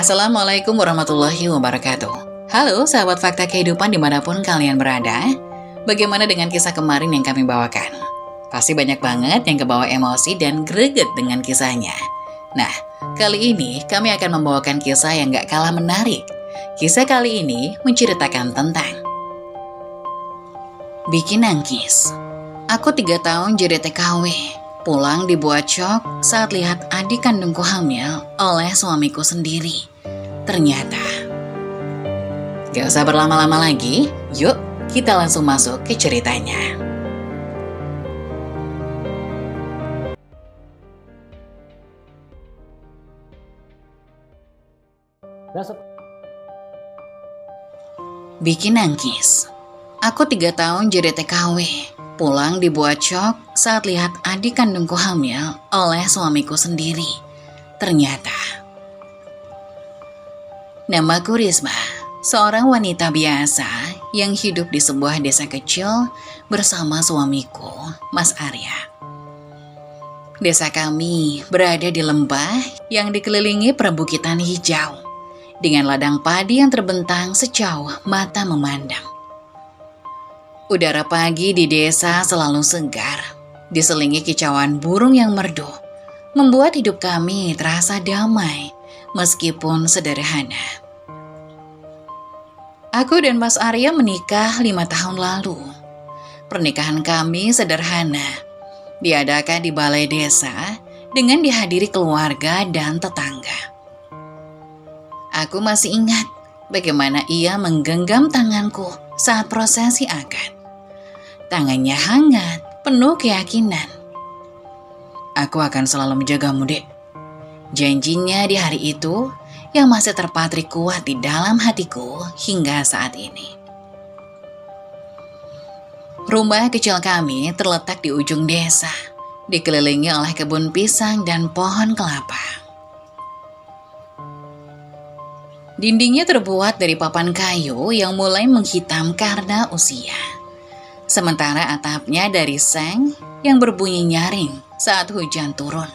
Assalamualaikum warahmatullahi wabarakatuh. Halo sahabat fakta kehidupan dimanapun kalian berada. Bagaimana dengan kisah kemarin yang kami bawakan? Pasti banyak banget yang kebawa emosi dan greget dengan kisahnya. Nah, kali ini kami akan membawakan kisah yang gak kalah menarik. Kisah kali ini menceritakan tentang bikin nangis. Aku 3 tahun jadi TKW. Pulang dibuat syok saat lihat adik kandungku hamil oleh suamiku sendiri. Ternyata, gak usah berlama-lama lagi, yuk kita langsung masuk ke ceritanya. Bikin nangis. Aku 3 tahun jadi TKW. Pulang dibuat syok saat lihat adik kandungku hamil oleh suamiku sendiri. Ternyata, namaku Risma, seorang wanita biasa yang hidup di sebuah desa kecil bersama suamiku, Mas Arya. Desa kami berada di lembah yang dikelilingi perbukitan hijau, dengan ladang padi yang terbentang sejauh mata memandang. Udara pagi di desa selalu segar, diselingi kicauan burung yang merdu, membuat hidup kami terasa damai meskipun sederhana. Aku dan Mas Arya menikah 5 tahun lalu. Pernikahan kami sederhana, diadakan di balai desa dengan dihadiri keluarga dan tetangga. Aku masih ingat bagaimana ia menggenggam tanganku saat prosesi akad. Tangannya hangat, penuh keyakinan. Aku akan selalu menjagamu, Dek. Janjinya di hari itu yang masih terpatri kuat di dalam hatiku hingga saat ini. Rumah kecil kami terletak di ujung desa, dikelilingi oleh kebun pisang dan pohon kelapa. Dindingnya terbuat dari papan kayu yang mulai menghitam karena usia. Sementara atapnya dari seng yang berbunyi nyaring saat hujan turun.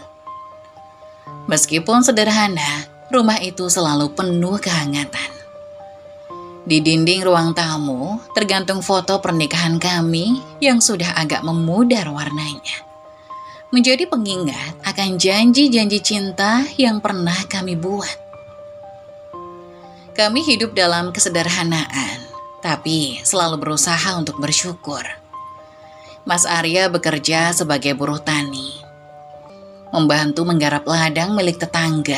Meskipun sederhana, rumah itu selalu penuh kehangatan. Di dinding ruang tamu tergantung foto pernikahan kami yang sudah agak memudar warnanya. Menjadi pengingat akan janji-janji cinta yang pernah kami buat. Kami hidup dalam kesederhanaan, tapi selalu berusaha untuk bersyukur. Mas Arya bekerja sebagai buruh tani, membantu menggarap ladang milik tetangga,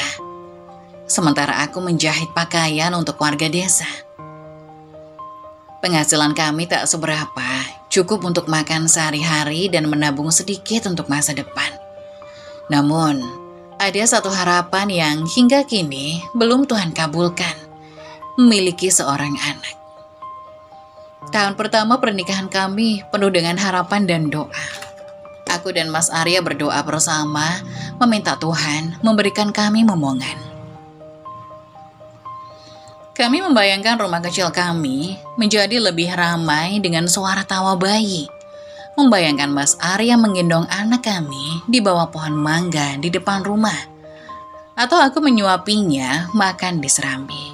sementara aku menjahit pakaian untuk warga desa. Penghasilan kami tak seberapa, cukup untuk makan sehari-hari dan menabung sedikit untuk masa depan. Namun, ada satu harapan yang hingga kini belum Tuhan kabulkan, memiliki seorang anak. Tahun pertama pernikahan kami penuh dengan harapan dan doa. Aku dan Mas Arya berdoa bersama, meminta Tuhan memberikan kami momongan. Kami membayangkan rumah kecil kami menjadi lebih ramai dengan suara tawa bayi. Membayangkan Mas Arya menggendong anak kami di bawah pohon mangga di depan rumah. Atau aku menyuapinya makan di serambi.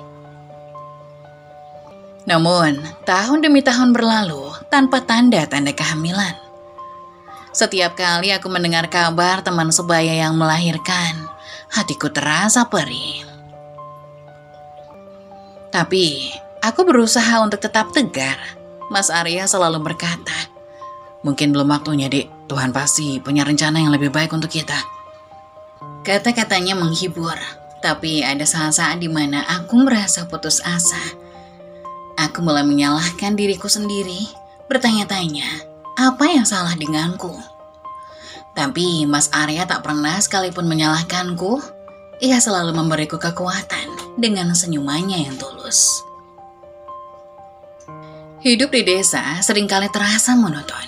Namun, tahun demi tahun berlalu tanpa tanda-tanda kehamilan. Setiap kali aku mendengar kabar teman sebaya yang melahirkan, hatiku terasa perih. Tapi, aku berusaha untuk tetap tegar. Mas Arya selalu berkata, "Mungkin belum waktunya, Dek. Tuhan pasti punya rencana yang lebih baik untuk kita." Kata-katanya menghibur, tapi ada saat-saat di mana aku merasa putus asa. Aku mulai menyalahkan diriku sendiri, bertanya-tanya, apa yang salah denganku? Tapi Mas Arya tak pernah sekalipun menyalahkanku. Ia selalu memberiku kekuatan dengan senyumannya yang tulus. Hidup di desa seringkali terasa monoton.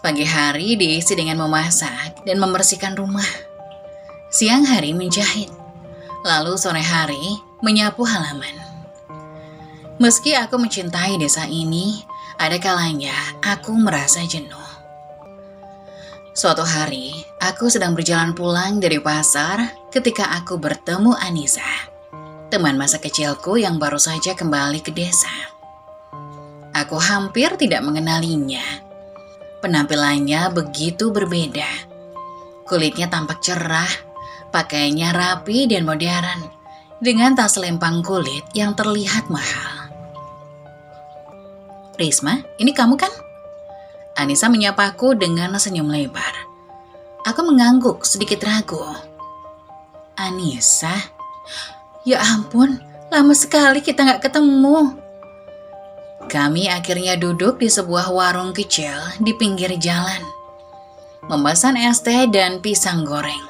Pagi hari diisi dengan memasak dan membersihkan rumah. Siang hari menjahit, lalu sore hari menyapu halaman. Meski aku mencintai desa ini, ada kalanya aku merasa jenuh. Suatu hari, aku sedang berjalan pulang dari pasar ketika aku bertemu Anissa. teman masa kecilku yang baru saja kembali ke desa. Aku hampir tidak mengenalinya. Penampilannya begitu berbeda. Kulitnya tampak cerah, pakaiannya rapi dan modern, dengan tas lempang kulit yang terlihat mahal. "Risma, ini kamu kan?" Anissa menyapaku dengan senyum lebar. Aku mengangguk sedikit ragu. "Anissa? Ya ampun, lama sekali kita gak ketemu." Kami akhirnya duduk di sebuah warung kecil di pinggir jalan, memesan es teh dan pisang goreng.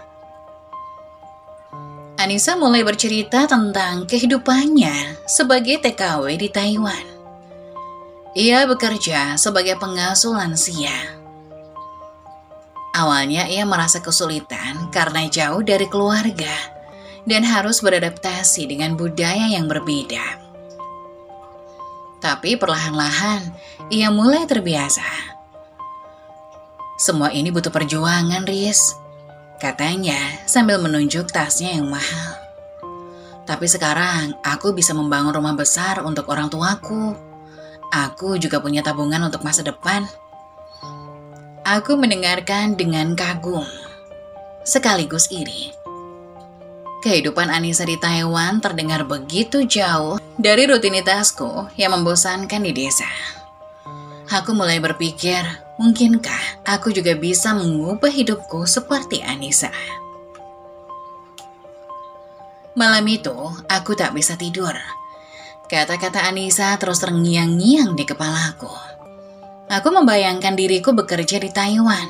Anissa mulai bercerita tentang kehidupannya sebagai TKW di Taiwan. Ia bekerja sebagai pengasuh lansia. Awalnya ia merasa kesulitan karena jauh dari keluarga dan harus beradaptasi dengan budaya yang berbeda. Tapi perlahan-lahan ia mulai terbiasa. "Semua ini butuh perjuangan, Riz," katanya sambil menunjuk tasnya yang mahal. "Tapi sekarang aku bisa membangun rumah besar untuk orang tuaku. Aku juga punya tabungan untuk masa depan." Aku mendengarkan dengan kagum, sekaligus iri. Kehidupan Anissa di Taiwan terdengar begitu jauh dari rutinitasku yang membosankan di desa. Aku mulai berpikir, mungkinkah aku juga bisa mengubah hidupku seperti Anissa? Malam itu, aku tak bisa tidur. Kata-kata Anissa terus terngiang-ngiang di kepalaku. Aku membayangkan diriku bekerja di Taiwan,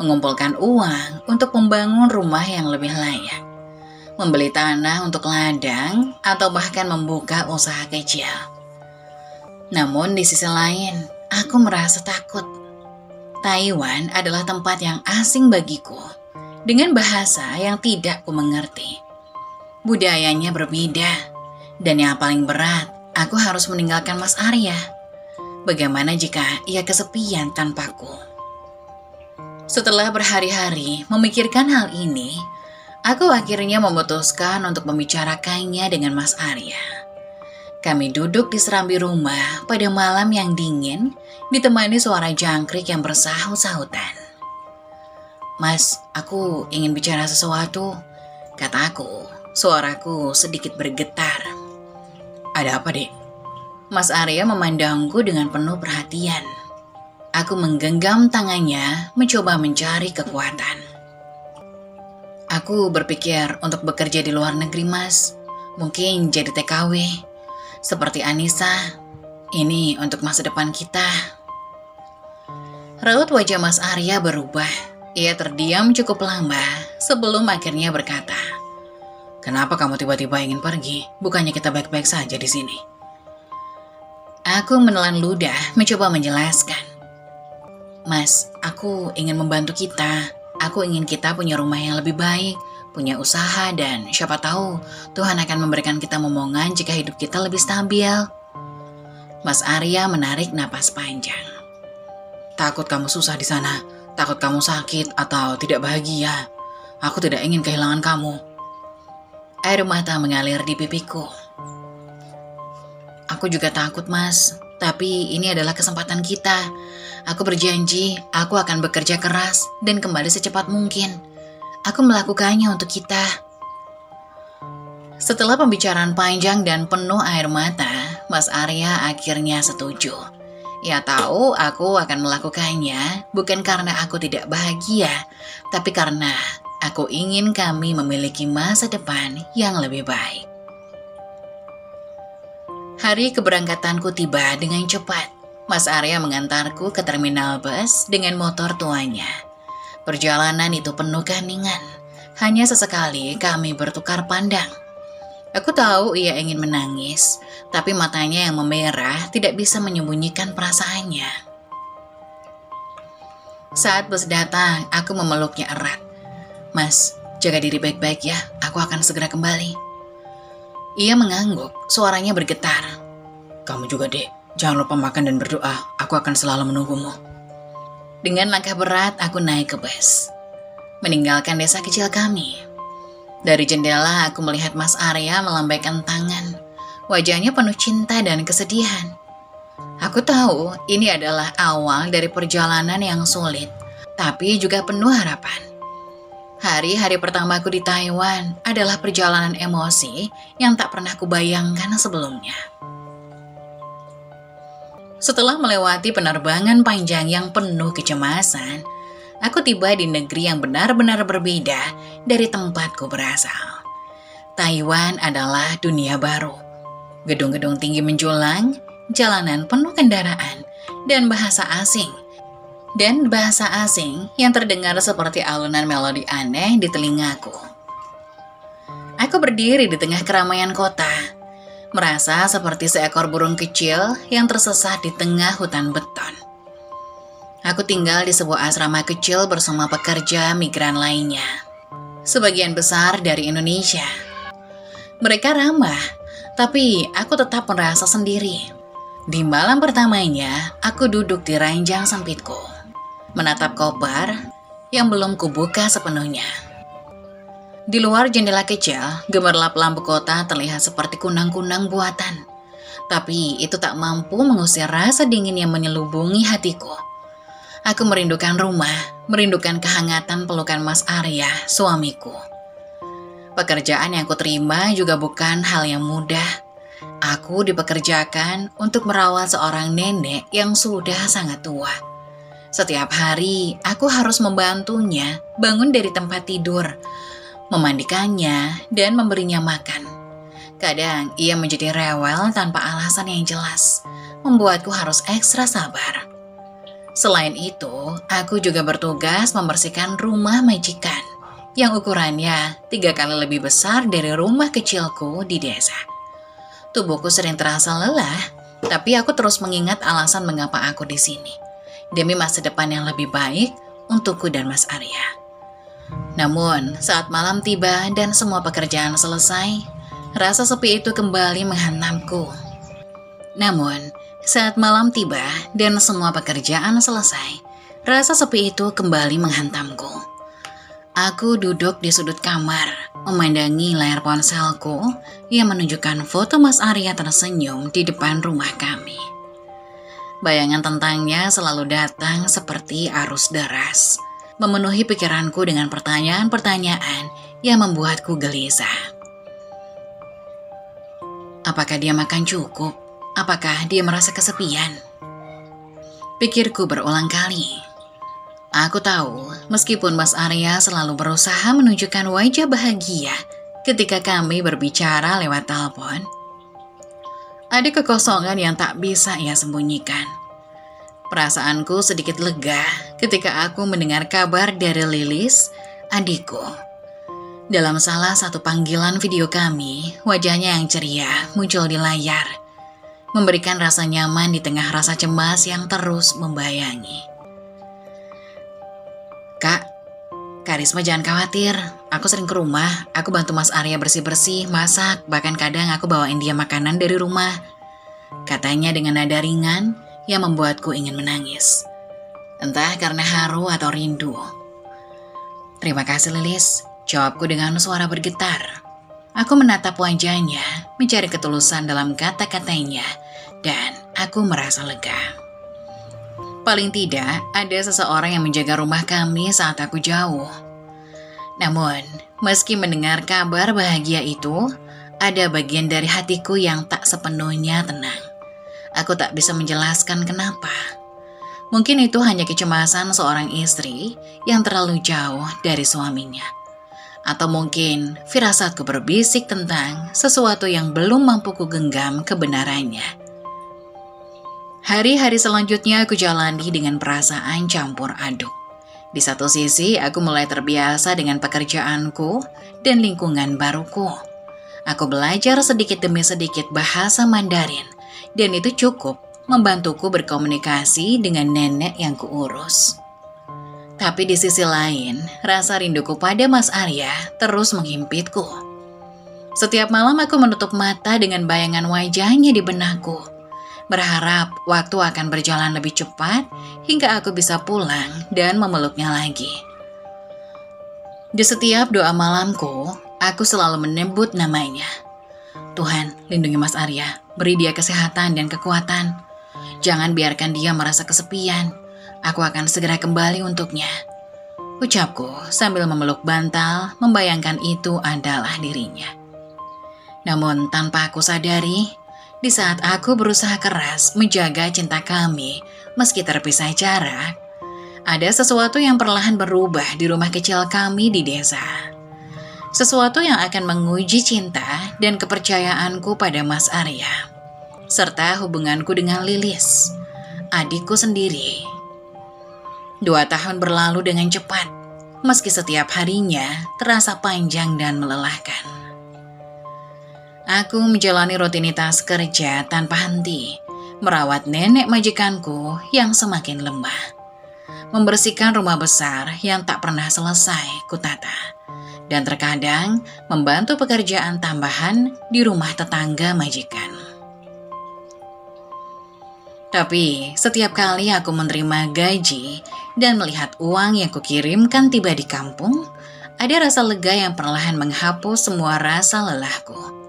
mengumpulkan uang untuk membangun rumah yang lebih layak, membeli tanah untuk ladang, atau bahkan membuka usaha kecil. Namun di sisi lain, aku merasa takut. Taiwan adalah tempat yang asing bagiku, dengan bahasa yang tidak kumengerti. Budayanya berbeda, dan yang paling berat, aku harus meninggalkan Mas Arya. Bagaimana jika ia kesepian tanpaku? Setelah berhari-hari memikirkan hal ini, aku akhirnya memutuskan untuk membicarakannya dengan Mas Arya. Kami duduk di serambi rumah pada malam yang dingin, ditemani suara jangkrik yang bersahut-sahutan. "Mas, aku ingin bicara sesuatu," kataku. Suaraku sedikit bergetar. "Ada apa, Dek?" Mas Arya memandangku dengan penuh perhatian. Aku menggenggam tangannya, mencoba mencari kekuatan. "Aku berpikir untuk bekerja di luar negeri, Mas. Mungkin jadi TKW. Seperti Anissa. Ini untuk masa depan kita." Raut wajah Mas Arya berubah. Ia terdiam cukup lama sebelum akhirnya berkata, "Kenapa kamu tiba-tiba ingin pergi? Bukannya kita baik-baik saja di sini?" Aku menelan ludah mencoba menjelaskan. "Mas, aku ingin membantu kita. Aku ingin kita punya rumah yang lebih baik, punya usaha, dan siapa tahu Tuhan akan memberikan kita momongan jika hidup kita lebih stabil." Mas Arya menarik napas panjang. "Takut kamu susah di sana, takut kamu sakit atau tidak bahagia. Aku tidak ingin kehilangan kamu." Air mata mengalir di pipiku. "Aku juga takut, Mas. Tapi ini adalah kesempatan kita. Aku berjanji, aku akan bekerja keras dan kembali secepat mungkin. Aku melakukannya untuk kita." Setelah pembicaraan panjang dan penuh air mata, Mas Arya akhirnya setuju. Ia tahu aku akan melakukannya bukan karena aku tidak bahagia, tapi karena aku ingin kami memiliki masa depan yang lebih baik. Hari keberangkatanku tiba dengan cepat. Mas Arya mengantarku ke terminal bus dengan motor tuanya. Perjalanan itu penuh keheningan. Hanya sesekali kami bertukar pandang. Aku tahu ia ingin menangis, tapi matanya yang memerah tidak bisa menyembunyikan perasaannya. Saat bus datang, aku memeluknya erat. "Mas, jaga diri baik-baik ya, aku akan segera kembali." Ia mengangguk, suaranya bergetar. "Kamu juga, Dek. Jangan lupa makan dan berdoa. Aku akan selalu menunggumu." Dengan langkah berat, aku naik ke bus, meninggalkan desa kecil kami. Dari jendela aku melihat Mas Arya melambaikan tangan. Wajahnya penuh cinta dan kesedihan. Aku tahu ini adalah awal dari perjalanan yang sulit, tapi juga penuh harapan. Hari-hari pertamaku di Taiwan adalah perjalanan emosi yang tak pernah kubayangkan sebelumnya. Setelah melewati penerbangan panjang yang penuh kecemasan, aku tiba di negeri yang benar-benar berbeda dari tempatku berasal. Taiwan adalah dunia baru. Gedung-gedung tinggi menjulang, jalanan penuh kendaraan, dan bahasa asing yang terdengar seperti alunan melodi aneh di telingaku. Aku berdiri di tengah keramaian kota, merasa seperti seekor burung kecil yang tersesat di tengah hutan beton. Aku tinggal di sebuah asrama kecil bersama pekerja migran lainnya, sebagian besar dari Indonesia. Mereka ramah, tapi aku tetap merasa sendiri. Di malam pertamanya, aku duduk di ranjang sempitku, menatap koper yang belum kubuka sepenuhnya. Di luar jendela kecil, gemerlap lampu kota terlihat seperti kunang-kunang buatan. Tapi itu tak mampu mengusir rasa dingin yang menyelubungi hatiku. Aku merindukan rumah, merindukan kehangatan pelukan Mas Arya, suamiku. Pekerjaan yang kuterima juga bukan hal yang mudah. Aku dipekerjakan untuk merawat seorang nenek yang sudah sangat tua. Setiap hari, aku harus membantunya bangun dari tempat tidur, memandikannya, dan memberinya makan. Kadang ia menjadi rewel tanpa alasan yang jelas, membuatku harus ekstra sabar. Selain itu, aku juga bertugas membersihkan rumah majikan yang ukurannya 3 kali lebih besar dari rumah kecilku di desa. Tubuhku sering terasa lelah, tapi aku terus mengingat alasan mengapa aku di sini, demi masa depan yang lebih baik untukku dan Mas Arya. Namun, saat malam tiba dan semua pekerjaan selesai, rasa sepi itu kembali menghantamku. Aku duduk di sudut kamar, memandangi layar ponselku yang menunjukkan foto Mas Arya tersenyum di depan rumah kami. Bayangan tentangnya selalu datang seperti arus deras, memenuhi pikiranku dengan pertanyaan-pertanyaan yang membuatku gelisah. Apakah dia makan cukup? Apakah dia merasa kesepian? Pikirku berulang kali. Aku tahu, meskipun Mas Arya selalu berusaha menunjukkan wajah bahagia ketika kami berbicara lewat telepon, ada kekosongan yang tak bisa ia sembunyikan. Perasaanku sedikit lega ketika aku mendengar kabar dari Lilis, adikku. Dalam salah satu panggilan video kami, wajahnya yang ceria muncul di layar, memberikan rasa nyaman di tengah rasa cemas yang terus membayangi. Kak Risma jangan khawatir, aku sering ke rumah, aku bantu Mas Arya bersih-bersih, masak, bahkan kadang aku bawain dia makanan dari rumah. Katanya dengan nada ringan yang membuatku ingin menangis. Entah karena haru atau rindu. Terima kasih Lilis, jawabku dengan suara bergetar. Aku menatap wajahnya, mencari ketulusan dalam kata-katanya, dan aku merasa lega. Paling tidak, ada seseorang yang menjaga rumah kami saat aku jauh. Namun, meski mendengar kabar bahagia itu, ada bagian dari hatiku yang tak sepenuhnya tenang. Aku tak bisa menjelaskan kenapa. Mungkin itu hanya kecemasan seorang istri yang terlalu jauh dari suaminya. Atau mungkin firasatku berbisik tentang sesuatu yang belum mampu kugenggam kebenarannya. Hari-hari selanjutnya aku jalani dengan perasaan campur aduk. Di satu sisi, aku mulai terbiasa dengan pekerjaanku dan lingkungan baruku. Aku belajar sedikit demi sedikit bahasa Mandarin, dan itu cukup membantuku berkomunikasi dengan nenek yang kuurus. Tapi di sisi lain, rasa rinduku pada Mas Arya terus menghimpitku. Setiap malam aku menutup mata dengan bayangan wajahnya di benakku, berharap waktu akan berjalan lebih cepat hingga aku bisa pulang dan memeluknya lagi. Di setiap doa malamku, Aku selalu menyebut namanya. Tuhan, lindungi Mas Arya, beri dia kesehatan dan kekuatan. Jangan biarkan dia merasa kesepian. Aku akan segera kembali untuknya. Ucapku sambil memeluk bantal, membayangkan itu adalah dirinya. Namun tanpa aku sadari, di saat aku berusaha keras menjaga cinta kami meski terpisah jarak, ada sesuatu yang perlahan berubah di rumah kecil kami di desa. Sesuatu yang akan menguji cinta dan kepercayaanku pada Mas Arya, serta hubunganku dengan Lilis, adikku sendiri. 2 tahun berlalu dengan cepat, meski setiap harinya terasa panjang dan melelahkan. Aku menjalani rutinitas kerja tanpa henti, merawat nenek majikanku yang semakin lemah, membersihkan rumah besar yang tak pernah selesai kutata, dan terkadang membantu pekerjaan tambahan di rumah tetangga majikan. Tapi setiap kali aku menerima gaji dan melihat uang yang kukirimkan tiba di kampung, ada rasa lega yang perlahan menghapus semua rasa lelahku.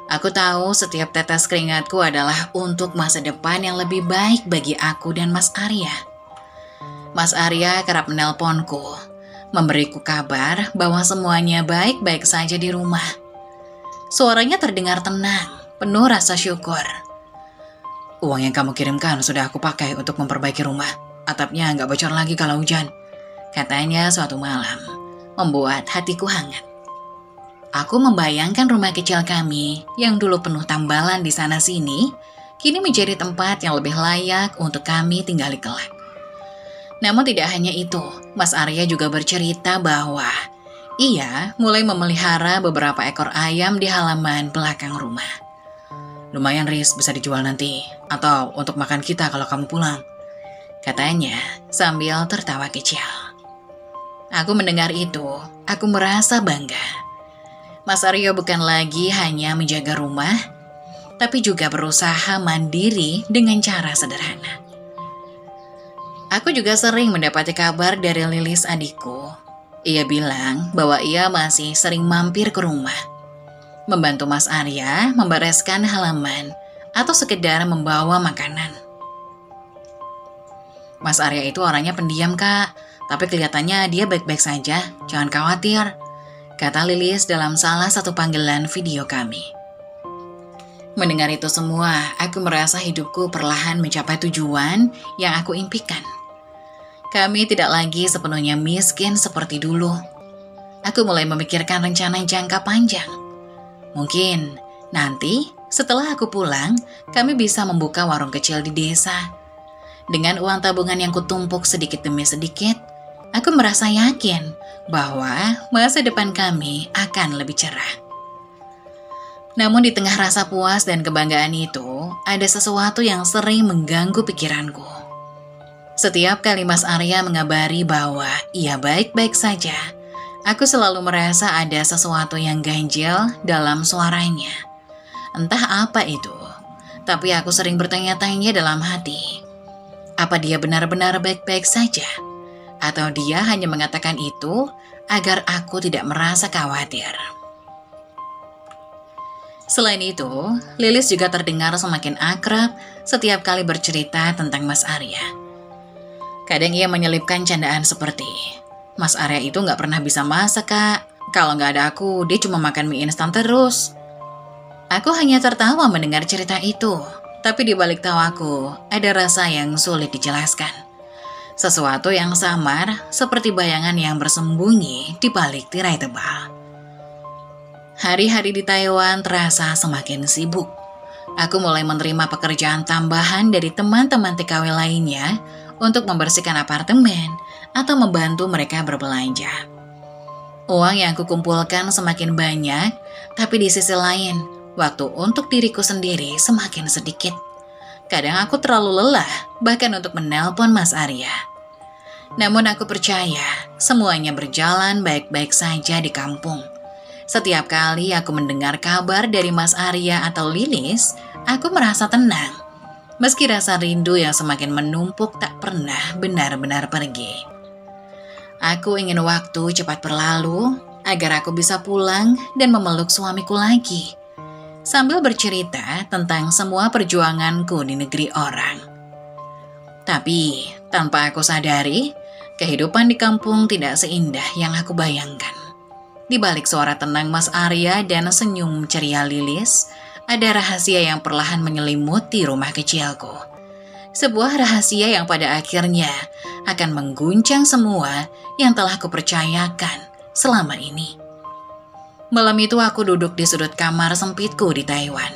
Aku tahu setiap tetes keringatku adalah untuk masa depan yang lebih baik bagi aku dan Mas Arya. Mas Arya kerap menelponku, memberiku kabar bahwa semuanya baik-baik saja di rumah. Suaranya terdengar tenang, penuh rasa syukur. Uang yang kamu kirimkan sudah aku pakai untuk memperbaiki rumah. Atapnya nggak bocor lagi kalau hujan, katanya suatu malam, membuat hatiku hangat. Aku membayangkan rumah kecil kami yang dulu penuh tambalan di sana-sini, kini menjadi tempat yang lebih layak untuk kami tinggali kelak. Namun tidak hanya itu, Mas Arya juga bercerita bahwa ia mulai memelihara beberapa ekor ayam di halaman belakang rumah. Lumayan Riz, bisa dijual nanti, atau untuk makan kita kalau kamu pulang, katanya sambil tertawa kecil. Aku mendengar itu, aku merasa bangga. Mas Aryo bukan lagi hanya menjaga rumah, tapi juga berusaha mandiri dengan cara sederhana. Aku juga sering mendapati kabar dari Lilis adikku. Ia bilang bahwa ia masih sering mampir ke rumah, membantu Mas Arya membereskan halaman atau sekedar membawa makanan. Mas Arya itu orangnya pendiam, Kak, tapi kelihatannya dia baik-baik saja, jangan khawatir, kata Lilis dalam salah satu panggilan video kami. Mendengar itu semua, aku merasa hidupku perlahan mencapai tujuan yang aku impikan. Kami tidak lagi sepenuhnya miskin seperti dulu. Aku mulai memikirkan rencana jangka panjang. Mungkin nanti setelah aku pulang, kami bisa membuka warung kecil di desa. Dengan uang tabungan yang kutumpuk sedikit demi sedikit, aku merasa yakin bahwa masa depan kami akan lebih cerah. Namun di tengah rasa puas dan kebanggaan itu, ada sesuatu yang sering mengganggu pikiranku. Setiap kali Mas Arya mengabari bahwa ia baik-baik saja, aku selalu merasa ada sesuatu yang ganjil dalam suaranya. Entah apa itu, tapi aku sering bertanya-tanya dalam hati. Apa dia benar-benar baik-baik saja? Atau dia hanya mengatakan itu agar aku tidak merasa khawatir? Selain itu, Lilis juga terdengar semakin akrab setiap kali bercerita tentang Mas Arya. Kadang ia menyelipkan candaan seperti, Mas Arya itu gak pernah bisa masak, Kak. Kalau gak ada aku, dia cuma makan mie instan terus. Aku hanya tertawa mendengar cerita itu, tapi di balik tawaku ada rasa yang sulit dijelaskan. Sesuatu yang samar seperti bayangan yang bersembunyi di balik tirai tebal. Hari-hari di Taiwan terasa semakin sibuk. Aku mulai menerima pekerjaan tambahan dari teman-teman TKW lainnya untuk membersihkan apartemen atau membantu mereka berbelanja. Uang yang aku kumpulkan semakin banyak, tapi di sisi lain, waktu untuk diriku sendiri semakin sedikit. Kadang aku terlalu lelah, bahkan untuk menelpon Mas Arya. Namun aku percaya, semuanya berjalan baik-baik saja di kampung. Setiap kali aku mendengar kabar dari Mas Arya atau Lilis, aku merasa tenang. Meski rasa rindu yang semakin menumpuk tak pernah benar-benar pergi. Aku ingin waktu cepat berlalu, agar aku bisa pulang dan memeluk suamiku lagi, sambil bercerita tentang semua perjuanganku di negeri orang. Tapi tanpa aku sadari, kehidupan di kampung tidak seindah yang aku bayangkan. Di balik suara tenang Mas Arya dan senyum ceria Lilis, ada rahasia yang perlahan menyelimuti rumah kecilku. Sebuah rahasia yang pada akhirnya akan mengguncang semua yang telah kupercayakan selama ini. Malam itu aku duduk di sudut kamar sempitku di Taiwan,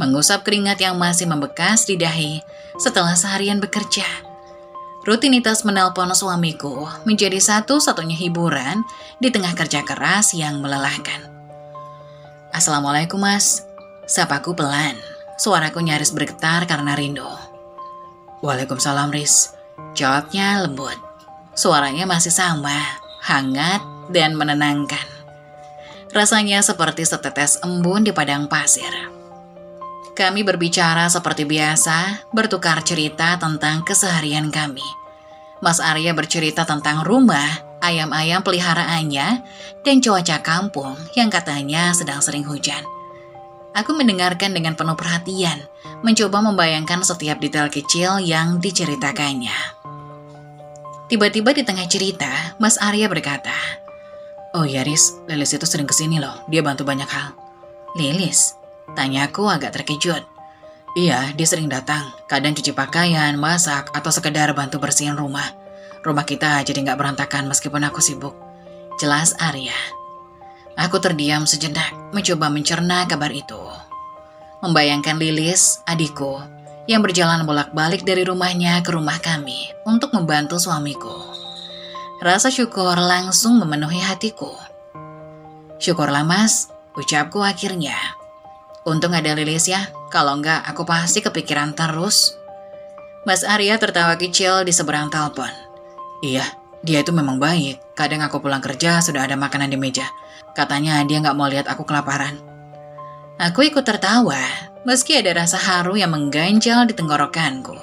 mengusap keringat yang masih membekas di dahi setelah seharian bekerja. Rutinitas menelpon suamiku menjadi satu-satunya hiburan di tengah kerja keras yang melelahkan. "Assalamualaikum Mas," sapaku pelan. Suaraku nyaris bergetar karena rindu. "Waalaikumsalam Riz," jawabnya lembut. Suaranya masih sama, hangat dan menenangkan. Rasanya seperti setetes embun di padang pasir. Kami berbicara seperti biasa, bertukar cerita tentang keseharian kami. Mas Arya bercerita tentang rumah, ayam-ayam peliharaannya, dan cuaca kampung yang katanya sedang sering hujan. Aku mendengarkan dengan penuh perhatian, mencoba membayangkan setiap detail kecil yang diceritakannya. Tiba-tiba di tengah cerita, Mas Arya berkata, "Oh ya Riz, Lilis itu sering kesini loh, dia bantu banyak hal." "Lilis?" Tanyaku agak terkejut. "Iya, dia sering datang, kadang cuci pakaian, masak, atau sekedar bantu bersihin rumah. Rumah kita jadi nggak berantakan meskipun aku sibuk," jelas Arya. Aku terdiam sejenak, mencoba mencerna kabar itu. Membayangkan Lilis, adikku, yang berjalan bolak-balik dari rumahnya ke rumah kami untuk membantu suamiku. Rasa syukur langsung memenuhi hatiku. "Syukurlah Mas," ucapku akhirnya. "Untung ada Lilis ya, kalau enggak aku pasti kepikiran terus." Mas Arya tertawa kecil di seberang telepon. "Iya, dia itu memang baik. Kadang aku pulang kerja sudah ada makanan di meja. Katanya dia nggak mau lihat aku kelaparan." Aku ikut tertawa, meski ada rasa haru yang mengganjal di tenggorokanku.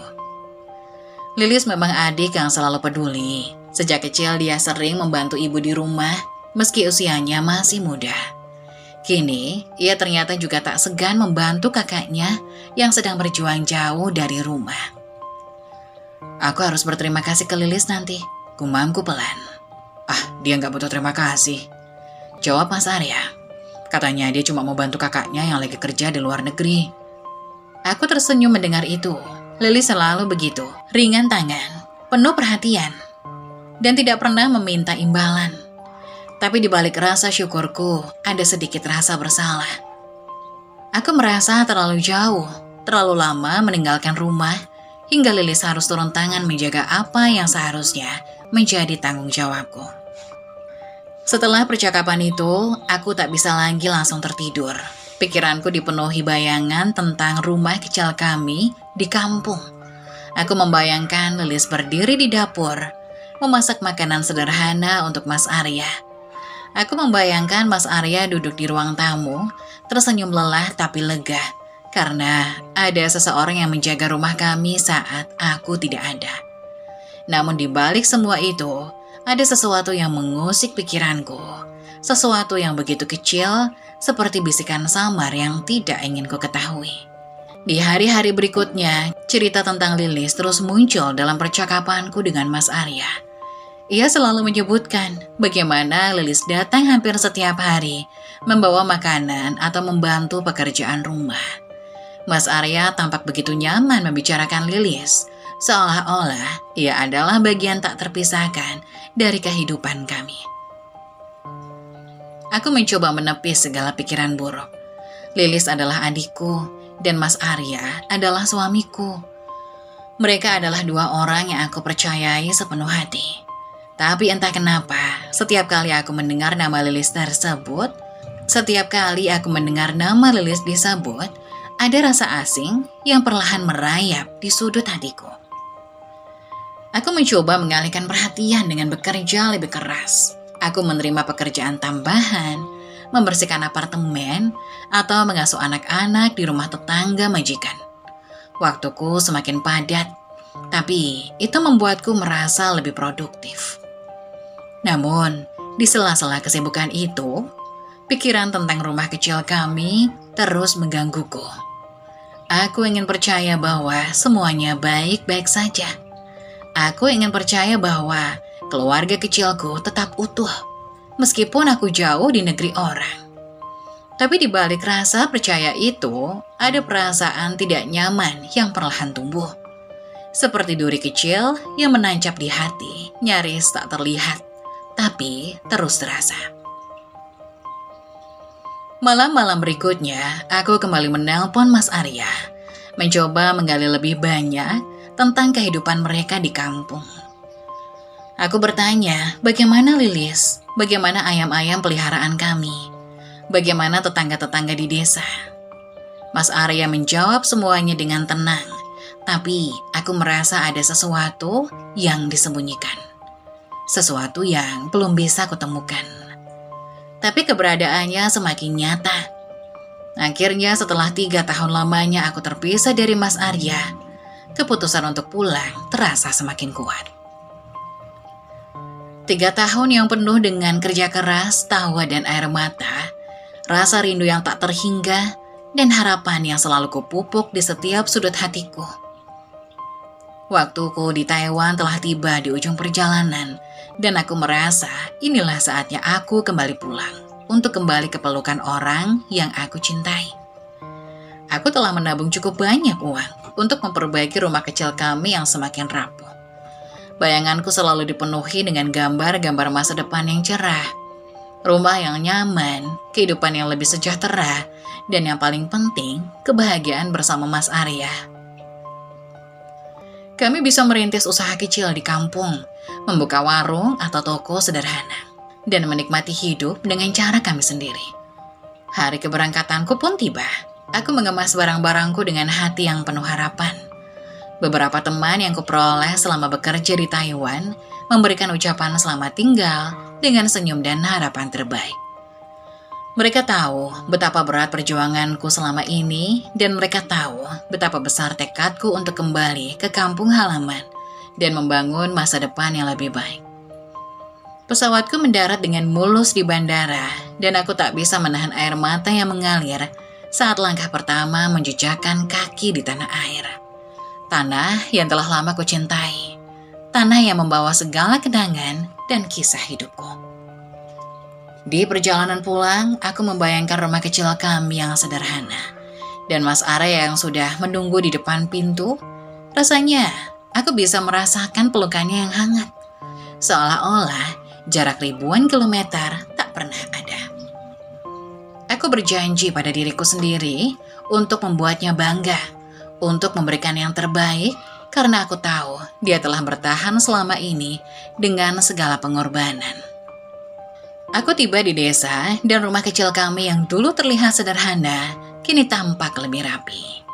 Lilis memang adik yang selalu peduli. Sejak kecil dia sering membantu ibu di rumah, meski usianya masih muda. Kini, ia ternyata juga tak segan membantu kakaknya yang sedang berjuang jauh dari rumah. "Aku harus berterima kasih ke Lilis nanti," gumamku pelan. "Ah, dia nggak butuh terima kasih," jawab Mas Arya. "Katanya dia cuma mau bantu kakaknya yang lagi kerja di luar negeri." Aku tersenyum mendengar itu. Lilis selalu begitu, ringan tangan, penuh perhatian, dan tidak pernah meminta imbalan. Tapi di balik rasa syukurku, ada sedikit rasa bersalah. Aku merasa terlalu jauh, terlalu lama meninggalkan rumah, hingga Lilis harus turun tangan menjaga apa yang seharusnya menjadi tanggung jawabku. Setelah percakapan itu, aku tak bisa lagi langsung tertidur. Pikiranku dipenuhi bayangan tentang rumah kecil kami di kampung. Aku membayangkan Lilis berdiri di dapur, memasak makanan sederhana untuk Mas Arya. Aku membayangkan Mas Arya duduk di ruang tamu, tersenyum lelah tapi lega, karena ada seseorang yang menjaga rumah kami saat aku tidak ada. Namun di balik semua itu, ada sesuatu yang mengusik pikiranku, sesuatu yang begitu kecil, seperti bisikan samar yang tidak ingin ku ketahui. Di hari-hari berikutnya, cerita tentang Lilis terus muncul dalam percakapanku dengan Mas Arya. Ia selalu menyebutkan bagaimana Lilis datang hampir setiap hari, membawa makanan atau membantu pekerjaan rumah. Mas Arya tampak begitu nyaman membicarakan Lilis, seolah-olah ia adalah bagian tak terpisahkan dari kehidupan kami. Aku mencoba menepis segala pikiran buruk. Lilis adalah adikku, dan Mas Arya adalah suamiku. Mereka adalah dua orang yang aku percayai sepenuh hati. Tapi entah kenapa, setiap kali aku mendengar nama Lilis tersebut, setiap kali aku mendengar nama Lilis disebut, ada rasa asing yang perlahan merayap di sudut hatiku. Aku mencoba mengalihkan perhatian dengan bekerja lebih keras. Aku menerima pekerjaan tambahan, membersihkan apartemen, atau mengasuh anak-anak di rumah tetangga majikan. Waktuku semakin padat, tapi itu membuatku merasa lebih produktif. Namun, Di sela-sela kesibukan itu, pikiran tentang rumah kecil kami terus menggangguku. Aku ingin percaya bahwa semuanya baik-baik saja. Aku ingin percaya bahwa keluarga kecilku tetap utuh, meskipun aku jauh di negeri orang. Tapi di balik rasa percaya itu, ada perasaan tidak nyaman yang perlahan tumbuh. Seperti duri kecil yang menancap di hati, nyaris tak terlihat, tapi terus terasa. Malam-malam berikutnya, aku kembali menelpon Mas Arya, mencoba menggali lebih banyak tentang kehidupan mereka di kampung. Aku bertanya, bagaimana Lilis? Bagaimana ayam-ayam peliharaan kami? Bagaimana tetangga-tetangga di desa? Mas Arya menjawab semuanya dengan tenang, tapi aku merasa ada sesuatu yang disembunyikan. Sesuatu yang belum bisa kutemukan. Tapi keberadaannya semakin nyata. Akhirnya setelah 3 tahun lamanya aku terpisah dari Mas Arya, keputusan untuk pulang terasa semakin kuat. 3 tahun yang penuh dengan kerja keras, tawa dan air mata, rasa rindu yang tak terhingga, dan harapan yang selalu kupupuk di setiap sudut hatiku. Waktuku di Taiwan telah tiba di ujung perjalanan, dan aku merasa inilah saatnya aku kembali pulang untuk kembali ke pelukan orang yang aku cintai. Aku telah menabung cukup banyak uang untuk memperbaiki rumah kecil kami yang semakin rapuh. Bayanganku selalu dipenuhi dengan gambar-gambar masa depan yang cerah, rumah yang nyaman, kehidupan yang lebih sejahtera, dan yang paling penting, kebahagiaan bersama Mas Arya. Kami bisa merintis usaha kecil di kampung, membuka warung atau toko sederhana, dan menikmati hidup dengan cara kami sendiri. Hari keberangkatanku pun tiba. Aku mengemas barang-barangku dengan hati yang penuh harapan. Beberapa teman yang kuperoleh selama bekerja di Taiwan memberikan ucapan selamat tinggal dengan senyum dan harapan terbaik. Mereka tahu betapa berat perjuanganku selama ini, dan mereka tahu betapa besar tekadku untuk kembali ke kampung halaman dan membangun masa depan yang lebih baik. Pesawatku mendarat dengan mulus di bandara, dan aku tak bisa menahan air mata yang mengalir saat langkah pertama menjejakkan kaki di tanah air. Tanah yang telah lama kucintai, tanah yang membawa segala kenangan dan kisah hidupku. Di perjalanan pulang, aku membayangkan rumah kecil kami yang sederhana, dan Mas Arya yang sudah menunggu di depan pintu. Rasanya aku bisa merasakan pelukannya yang hangat, seolah-olah jarak ribuan kilometer tak pernah ada. Aku berjanji pada diriku sendiri untuk membuatnya bangga, untuk memberikan yang terbaik, karena aku tahu dia telah bertahan selama ini dengan segala pengorbanan. Aku tiba di desa, dan rumah kecil kami yang dulu terlihat sederhana, kini tampak lebih rapi.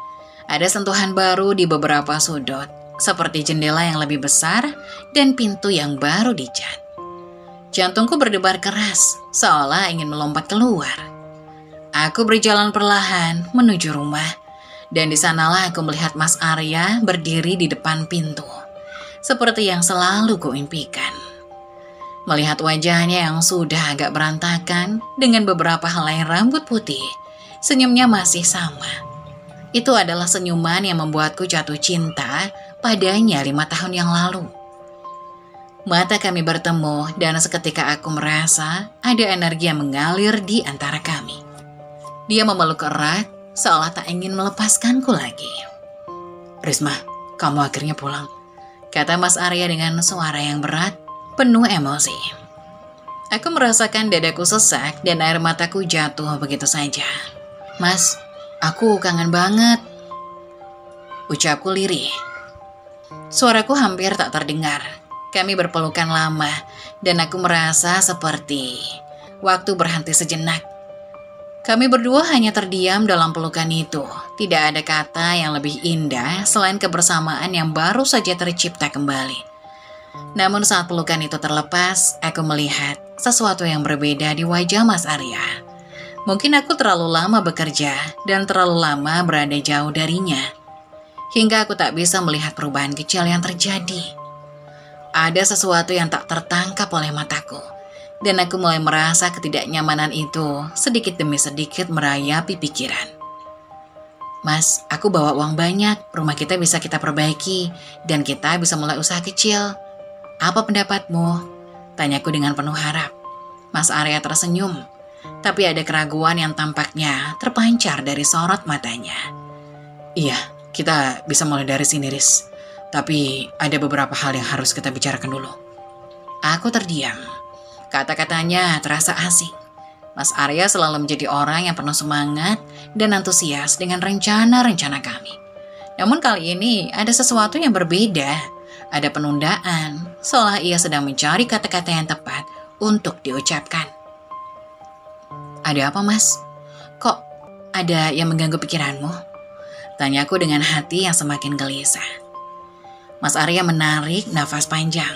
Ada sentuhan baru di beberapa sudut, seperti jendela yang lebih besar dan pintu yang baru dicat. Jantungku berdebar keras, seolah ingin melompat keluar. Aku berjalan perlahan menuju rumah, dan di sanalah aku melihat Mas Arya berdiri di depan pintu, seperti yang selalu kuimpikan. Melihat wajahnya yang sudah agak berantakan dengan beberapa helai rambut putih, senyumnya masih sama. Itu adalah senyuman yang membuatku jatuh cinta padanya 5 tahun yang lalu. Mata kami bertemu, dan seketika aku merasa ada energi yang mengalir di antara kami. Dia memeluk erat, seolah tak ingin melepaskanku lagi. "Risma, kamu akhirnya pulang," kata Mas Arya dengan suara yang berat, penuh emosi. Aku merasakan dadaku sesak dan air mataku jatuh begitu saja. "Mas, aku kangen banget," ucapku lirih. Suaraku hampir tak terdengar. Kami berpelukan lama, dan aku merasa seperti waktu berhenti sejenak. Kami berdua hanya terdiam dalam pelukan itu. Tidak ada kata yang lebih indah selain kebersamaan yang baru saja tercipta kembali. Namun saat pelukan itu terlepas, aku melihat sesuatu yang berbeda di wajah Mas Arya. Mungkin aku terlalu lama bekerja dan terlalu lama berada jauh darinya, hingga aku tak bisa melihat perubahan kecil yang terjadi. Ada sesuatu yang tak tertangkap oleh mataku, Dan aku mulai merasa ketidaknyamanan itu sedikit demi sedikit merayapi pikiran. Mas, aku bawa uang banyak, rumah kita bisa kita perbaiki, dan kita bisa mulai usaha kecil. Apa pendapatmu? Tanyaku dengan penuh harap. Mas Arya tersenyum, tapi ada keraguan yang tampaknya terpancar dari sorot matanya. Iya, kita bisa mulai dari sini, Riz. Tapi ada beberapa hal yang harus kita bicarakan dulu. Aku terdiam. Kata-katanya terasa asing. Mas Arya selalu menjadi orang yang penuh semangat dan antusias dengan rencana-rencana kami. Namun kali ini ada sesuatu yang berbeda. Ada penundaan, seolah ia sedang mencari kata-kata yang tepat untuk diucapkan. Ada apa, Mas? Kok ada yang mengganggu pikiranmu? Tanyaku dengan hati yang semakin gelisah. Mas Arya menarik nafas panjang.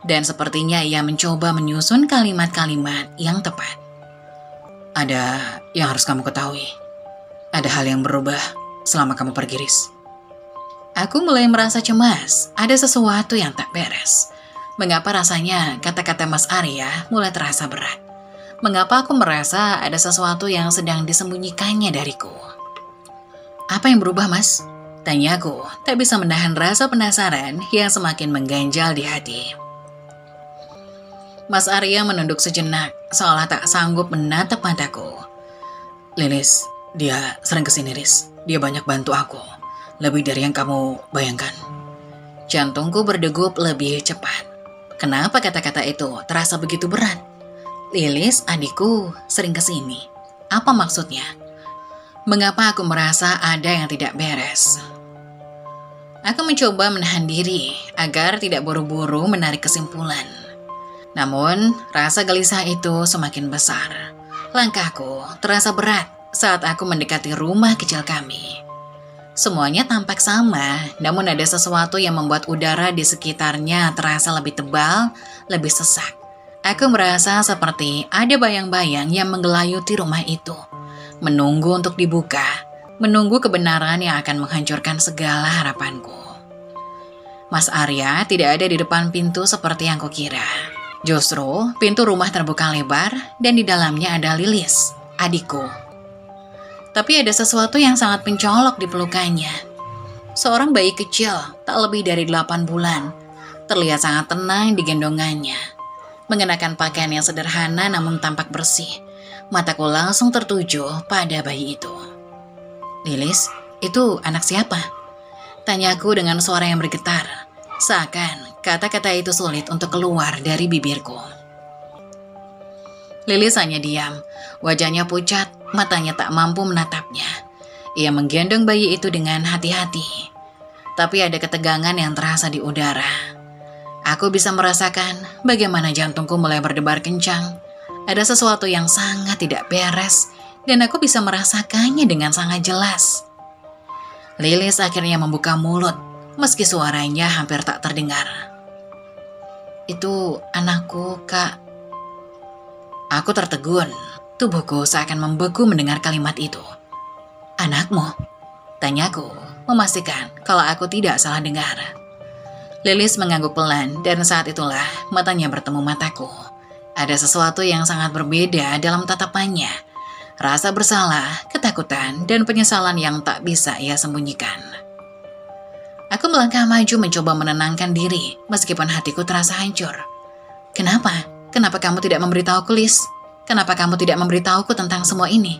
Dan sepertinya ia mencoba menyusun kalimat-kalimat yang tepat. Ada yang harus kamu ketahui. Ada hal yang berubah selama kamu pergi, Riz. Aku mulai merasa cemas. Ada sesuatu yang tak beres. Mengapa rasanya kata-kata Mas Arya mulai terasa berat? Mengapa aku merasa ada sesuatu yang sedang disembunyikannya dariku? Apa yang berubah, Mas? Tanyaku, tak bisa menahan rasa penasaran yang semakin mengganjal di hati. Mas Arya menunduk sejenak, seolah tak sanggup menatap mataku. Lilis, dia sering kesini, Riz. Dia banyak bantu aku. Lebih dari yang kamu bayangkan. Jantungku berdegup lebih cepat. Kenapa kata-kata itu terasa begitu berat? Lilis, adikku, sering kesini. Apa maksudnya? Mengapa aku merasa ada yang tidak beres? Aku mencoba menahan diri agar tidak buru-buru menarik kesimpulan. Namun, rasa gelisah itu semakin besar. Langkahku terasa berat saat aku mendekati rumah kecil kami. Semuanya tampak sama, namun ada sesuatu yang membuat udara di sekitarnya terasa lebih tebal, lebih sesak. Aku merasa seperti ada bayang-bayang yang menggelayuti rumah itu, menunggu untuk dibuka, menunggu kebenaran yang akan menghancurkan segala harapanku. Mas Arya tidak ada di depan pintu seperti yang kukira. Justru, pintu rumah terbuka lebar dan di dalamnya ada Lilis, adikku. Tapi ada sesuatu yang sangat mencolok di pelukannya. Seorang bayi kecil, tak lebih dari 8 bulan, terlihat sangat tenang di gendongannya. Mengenakan pakaian yang sederhana namun tampak bersih. Mataku langsung tertuju pada bayi itu. Lilis, itu anak siapa? Tanyaku dengan suara yang bergetar. Seakan kata-kata itu sulit untuk keluar dari bibirku. Lilis hanya diam. Wajahnya pucat, matanya tak mampu menatapnya. Ia menggendong bayi itu dengan hati-hati. Tapi ada ketegangan yang terasa di udara. Aku bisa merasakan bagaimana jantungku mulai berdebar kencang. Ada sesuatu yang sangat tidak beres dan aku bisa merasakannya dengan sangat jelas. Lilis akhirnya membuka mulut meski suaranya hampir tak terdengar. Itu anakku, Kak. Aku tertegun. Tubuhku seakan membeku mendengar kalimat itu. Anakmu? Tanyaku, memastikan kalau aku tidak salah dengar. Lilis mengangguk pelan dan saat itulah matanya bertemu mataku. Ada sesuatu yang sangat berbeda dalam tatapannya. Rasa bersalah, ketakutan, dan penyesalan yang tak bisa ia sembunyikan. Aku melangkah maju mencoba menenangkan diri meskipun hatiku terasa hancur. Kenapa? Kenapa kamu tidak memberitahuku, Lis? Kenapa kamu tidak memberitahuku tentang semua ini?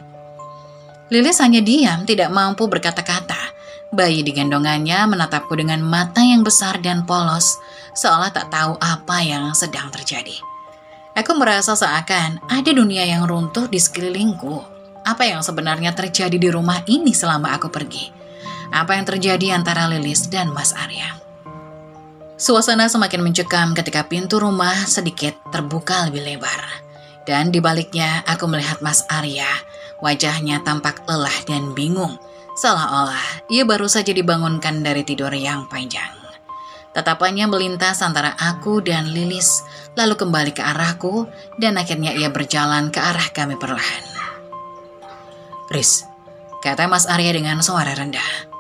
Lilis hanya diam, tidak mampu berkata-kata. Bayi di gendongannya menatapku dengan mata yang besar dan polos, seolah tak tahu apa yang sedang terjadi. Aku merasa seakan ada dunia yang runtuh di sekelilingku. Apa yang sebenarnya terjadi di rumah ini selama aku pergi? Apa yang terjadi antara Lilis dan Mas Arya? Suasana semakin mencekam ketika pintu rumah sedikit terbuka lebih lebar. Dan di baliknya aku melihat Mas Arya. Wajahnya tampak lelah dan bingung, seolah-olah ia baru saja dibangunkan dari tidur yang panjang. Tatapannya melintas antara aku dan Lilis, lalu kembali ke arahku, dan akhirnya ia berjalan ke arah kami perlahan. Riz, kata Mas Arya dengan suara rendah.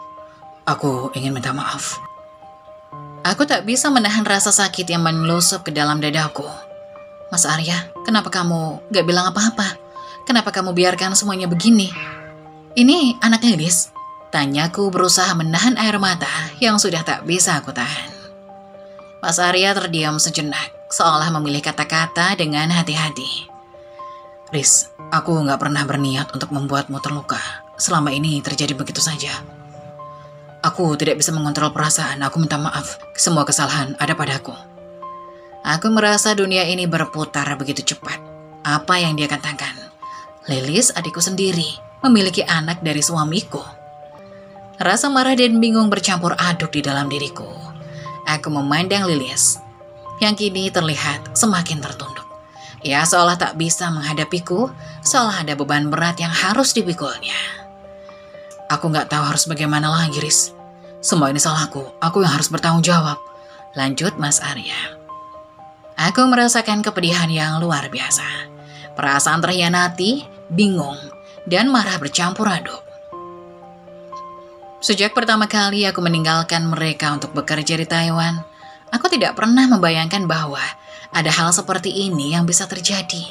Aku ingin minta maaf. Aku tak bisa menahan rasa sakit yang menelusup ke dalam dadaku. Mas Arya, kenapa kamu gak bilang apa-apa? Kenapa kamu biarkan semuanya begini? Ini anak Lilis? Tanyaku berusaha menahan air mata yang sudah tak bisa aku tahan. Mas Arya terdiam sejenak, seolah memilih kata-kata dengan hati-hati. Riz, aku gak pernah berniat untuk membuatmu terluka. Selama ini terjadi begitu saja. Aku tidak bisa mengontrol perasaan, aku minta maaf. Semua kesalahan ada padaku. Aku merasa dunia ini berputar begitu cepat. Apa yang dia katakan? Lilis adikku sendiri, memiliki anak dari suamiku. Rasa marah dan bingung bercampur aduk di dalam diriku. Aku memandang Lilis, yang kini terlihat semakin tertunduk. Ia seolah tak bisa menghadapiku, seolah ada beban berat yang harus dipikulnya. Aku gak tahu harus bagaimana lagi, Riz. Semua ini salahku, aku yang harus bertanggung jawab. Lanjut Mas Arya. Aku merasakan kepedihan yang luar biasa. Perasaan terhianati, bingung, dan marah bercampur aduk. Sejak pertama kali aku meninggalkan mereka untuk bekerja di Taiwan, aku tidak pernah membayangkan bahwa ada hal seperti ini yang bisa terjadi.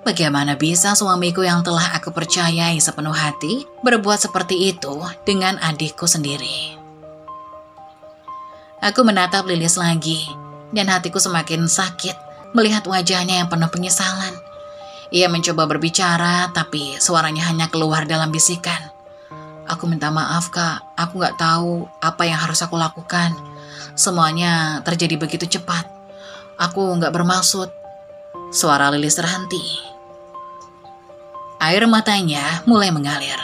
Bagaimana bisa suamiku yang telah aku percayai sepenuh hati berbuat seperti itu dengan adikku sendiri? Aku menatap Lilis lagi, dan hatiku semakin sakit melihat wajahnya yang penuh penyesalan. Ia mencoba berbicara, tapi suaranya hanya keluar dalam bisikan. Aku minta maaf, Kak. Aku gak tahu apa yang harus aku lakukan. Semuanya terjadi begitu cepat. Aku gak bermaksud. Suara Lilis terhenti. Air matanya mulai mengalir.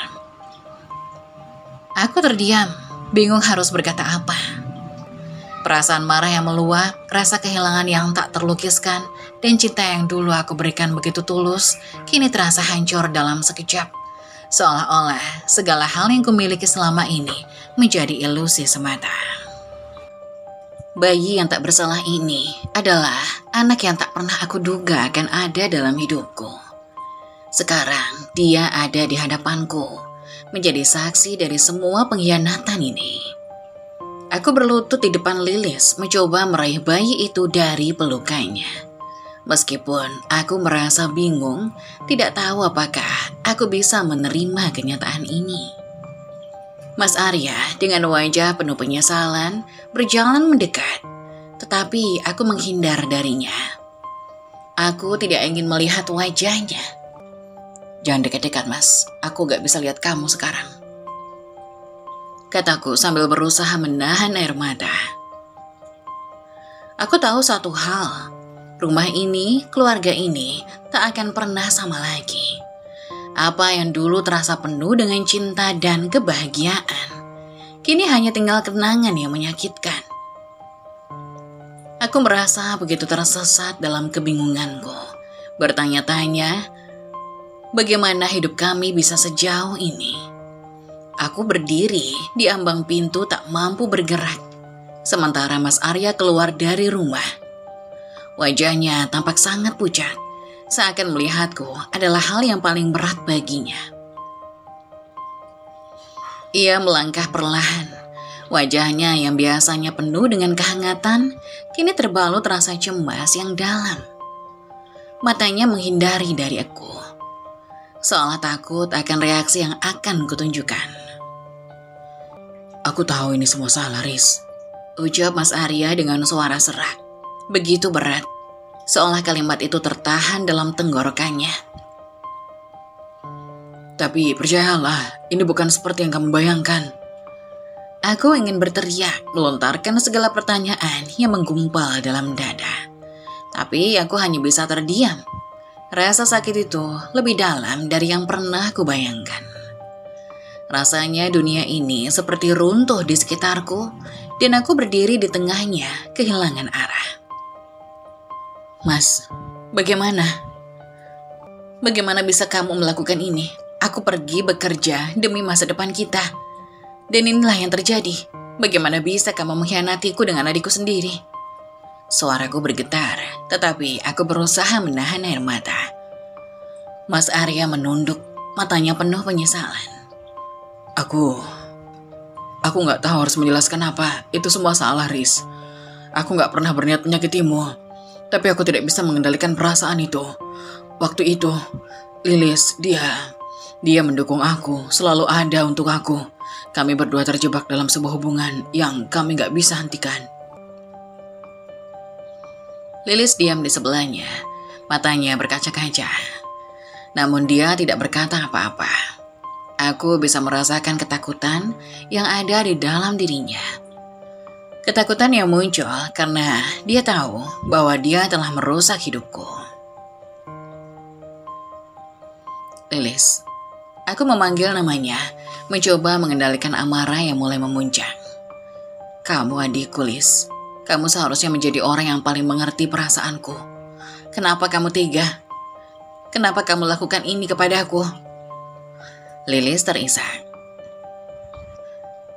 Aku terdiam, bingung harus berkata apa. Perasaan marah yang meluap, rasa kehilangan yang tak terlukiskan, dan cinta yang dulu aku berikan begitu tulus, kini terasa hancur dalam sekejap. Seolah-olah segala hal yang kumiliki selama ini menjadi ilusi semata. Bayi yang tak bersalah ini adalah anak yang tak pernah aku duga akan ada dalam hidupku. Sekarang dia ada di hadapanku, menjadi saksi dari semua pengkhianatan ini. Aku berlutut di depan Lilis, mencoba meraih bayi itu dari pelukannya. Meskipun aku merasa bingung, tidak tahu apakah aku bisa menerima kenyataan ini. Mas Arya dengan wajah penuh penyesalan berjalan mendekat, tetapi aku menghindar darinya. Aku tidak ingin melihat wajahnya. Jangan dekat-dekat, Mas. Aku gak bisa lihat kamu sekarang, kataku sambil berusaha menahan air mata. Aku tahu satu hal, rumah ini, keluarga ini tak akan pernah sama lagi. Apa yang dulu terasa penuh dengan cinta dan kebahagiaan, kini hanya tinggal kenangan yang menyakitkan. Aku merasa begitu tersesat dalam kebingunganku, bertanya-tanya, bagaimana hidup kami bisa sejauh ini? Aku berdiri di ambang pintu tak mampu bergerak, sementara Mas Arya keluar dari rumah. Wajahnya tampak sangat pucat, seakan melihatku adalah hal yang paling berat baginya. Ia melangkah perlahan, wajahnya yang biasanya penuh dengan kehangatan, kini terbalut rasa cemas yang dalam. Matanya menghindari dari aku, seolah takut akan reaksi yang akan kutunjukkan. Aku tahu ini semua salah, Riz, ucap Mas Arya dengan suara serak, begitu berat, seolah kalimat itu tertahan dalam tenggorokannya. Tapi percayalah, ini bukan seperti yang kamu bayangkan. Aku ingin berteriak, melontarkan segala pertanyaan yang menggumpal dalam dada. Tapi aku hanya bisa terdiam. Rasa sakit itu lebih dalam dari yang pernah kubayangkan. Rasanya dunia ini seperti runtuh di sekitarku, dan aku berdiri di tengahnya kehilangan arah. Mas, bagaimana? Bagaimana bisa kamu melakukan ini? Aku pergi bekerja demi masa depan kita. Dan inilah yang terjadi. Bagaimana bisa kamu mengkhianatiku dengan adikku sendiri? Suaraku bergetar, tetapi aku berusaha menahan air mata. Mas Arya menunduk, matanya penuh penyesalan. Aku gak tahu harus menjelaskan apa. Itu semua salah, Riz. Aku gak pernah berniat menyakitimu. Tapi aku tidak bisa mengendalikan perasaan itu. Waktu itu, Lilis, dia mendukung aku, selalu ada untuk aku. Kami berdua terjebak dalam sebuah hubungan yang kami gak bisa hentikan. Lilis diam di sebelahnya, matanya berkaca-kaca. Namun dia tidak berkata apa-apa. Aku bisa merasakan ketakutan yang ada di dalam dirinya. Ketakutan yang muncul karena dia tahu bahwa dia telah merusak hidupku. Lilis, aku memanggil namanya, mencoba mengendalikan amarah yang mulai memuncak. Kamu adikku, Lis. Kamu seharusnya menjadi orang yang paling mengerti perasaanku. Kenapa kamu tega? Kenapa kamu lakukan ini kepadaku? Lilis terisak.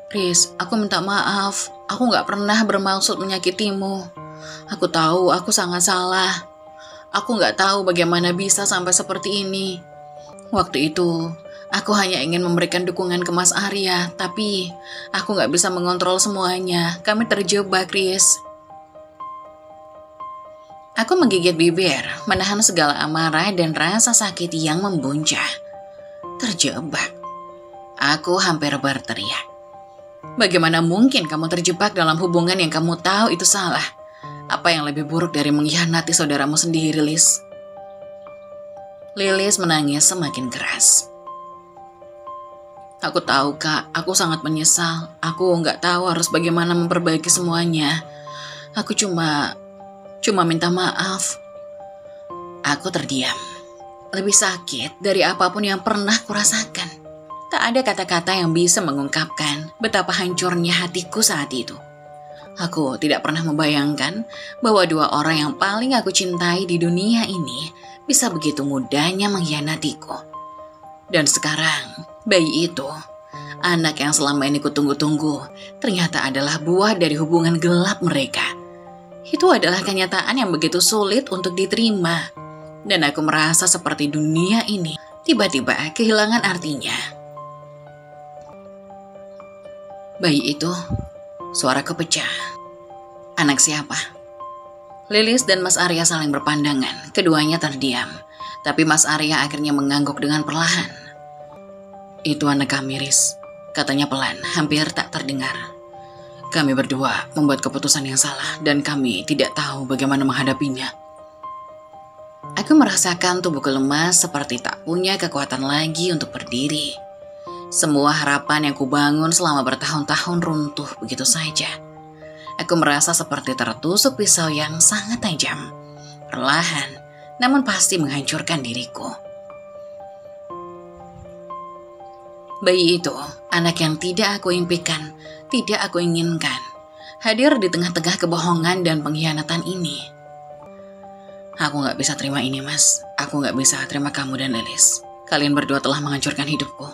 Riz, aku minta maaf. Aku gak pernah bermaksud menyakitimu. Aku tahu aku sangat salah. Aku gak tahu bagaimana bisa sampai seperti ini. Waktu itu, aku hanya ingin memberikan dukungan ke Mas Arya, tapi aku gak bisa mengontrol semuanya. Kami terjebak, Riz. Aku menggigit bibir, menahan segala amarah dan rasa sakit yang membuncah. Terjebak. Aku hampir berteriak. Bagaimana mungkin kamu terjebak dalam hubungan yang kamu tahu itu salah? Apa yang lebih buruk dari mengkhianati saudaramu sendiri, Lilis? Lilis menangis semakin keras. Aku tahu, Kak, aku sangat menyesal. Aku nggak tahu harus bagaimana memperbaiki semuanya. Aku cuma minta maaf. Aku terdiam. Lebih sakit dari apapun yang pernah kurasakan. Tak ada kata-kata yang bisa mengungkapkan betapa hancurnya hatiku saat itu. Aku tidak pernah membayangkan bahwa dua orang yang paling aku cintai di dunia ini bisa begitu mudahnya mengkhianatiku. Dan sekarang, bayi itu, anak yang selama ini kutunggu-tunggu, ternyata adalah buah dari hubungan gelap mereka. Itu adalah kenyataan yang begitu sulit untuk diterima. Dan aku merasa seperti dunia ini tiba-tiba kehilangan artinya. Bayi itu, suaraku pecah. Anak siapa? Lilis dan Mas Arya saling berpandangan, keduanya terdiam. Tapi Mas Arya akhirnya mengangguk dengan perlahan. Itu anak kami, Riz, katanya pelan, hampir tak terdengar. Kami berdua membuat keputusan yang salah dan kami tidak tahu bagaimana menghadapinya. Aku merasakan tubuhku lemas seperti tak punya kekuatan lagi untuk berdiri. Semua harapan yang kubangun selama bertahun-tahun runtuh begitu saja. Aku merasa seperti tertusuk pisau yang sangat tajam, perlahan, namun pasti menghancurkan diriku. Bayi itu, anak yang tidak aku impikan, tidak aku inginkan, hadir di tengah-tengah kebohongan dan pengkhianatan ini. Aku gak bisa terima ini, Mas. Aku gak bisa terima kamu dan Lilis. Kalian berdua telah menghancurkan hidupku.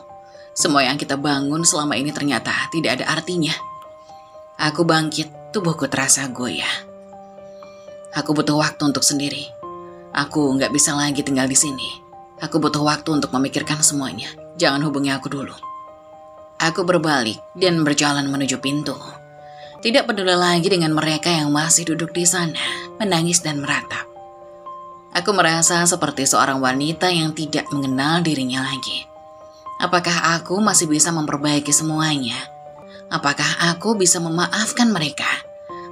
Semua yang kita bangun selama ini ternyata tidak ada artinya. Aku bangkit, tubuhku terasa goyah. Aku butuh waktu untuk sendiri. Aku gak bisa lagi tinggal di sini. Aku butuh waktu untuk memikirkan semuanya. Jangan hubungi aku dulu. Aku berbalik dan berjalan menuju pintu. Tidak peduli lagi dengan mereka yang masih duduk di sana, menangis dan meratap. Aku merasa seperti seorang wanita yang tidak mengenal dirinya lagi. Apakah aku masih bisa memperbaiki semuanya? Apakah aku bisa memaafkan mereka?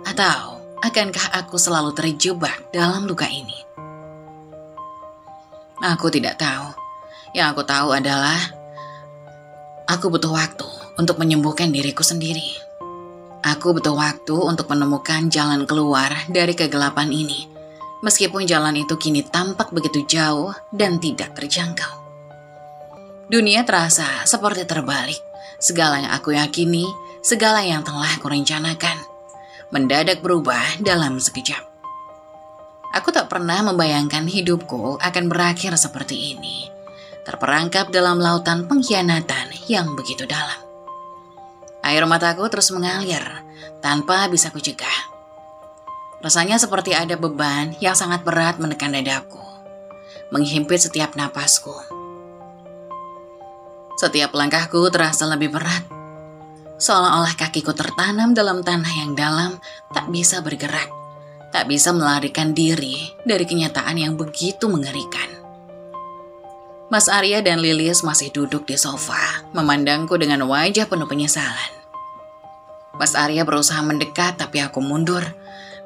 Atau akankah aku selalu terjebak dalam luka ini? Aku tidak tahu. Yang aku tahu adalah aku butuh waktu untuk menyembuhkan diriku sendiri. Aku butuh waktu untuk menemukan jalan keluar dari kegelapan ini. Meskipun jalan itu kini tampak begitu jauh dan tidak terjangkau. Dunia terasa seperti terbalik. Segala yang aku yakini, segala yang telah kurencanakan, mendadak berubah dalam sekejap. Aku tak pernah membayangkan hidupku akan berakhir seperti ini. Terperangkap dalam lautan pengkhianatan yang begitu dalam. Air mataku terus mengalir tanpa bisa kucegah. Rasanya seperti ada beban yang sangat berat menekan dadaku, menghimpit setiap napasku. Setiap langkahku terasa lebih berat, seolah-olah kakiku tertanam dalam tanah yang dalam, tak bisa bergerak. tak bisa melarikan diri dari kenyataan yang begitu mengerikan. Mas Arya dan Lilis masih duduk di sofa, memandangku dengan wajah penuh penyesalan. Mas Arya berusaha mendekat, tapi aku mundur,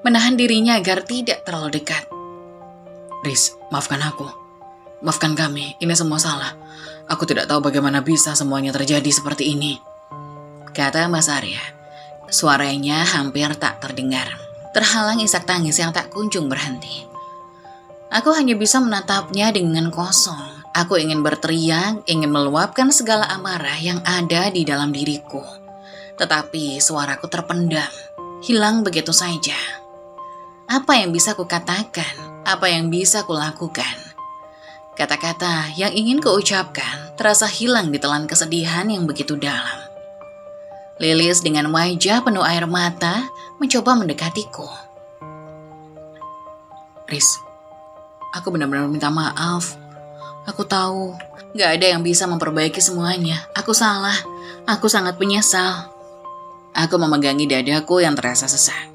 menahan dirinya agar tidak terlalu dekat. Riz, maafkan aku. Maafkan kami, ini semua salah. Aku tidak tahu bagaimana bisa semuanya terjadi seperti ini, kata Mas Arya. Suaranya hampir tak terdengar, terhalang isak tangis yang tak kunjung berhenti. Aku hanya bisa menatapnya dengan kosong. Aku ingin berteriak, ingin meluapkan segala amarah yang ada di dalam diriku. Tetapi suaraku terpendam, hilang begitu saja. Apa yang bisa kukatakan? Apa yang bisa kulakukan? Kata-kata yang ingin kuucapkan terasa hilang ditelan kesedihan yang begitu dalam. Lilis dengan wajah penuh air mata mencoba mendekatiku. Riz, aku benar-benar minta maaf. Aku tahu gak ada yang bisa memperbaiki semuanya. Aku salah, aku sangat menyesal. Aku memegangi dadaku yang terasa sesak.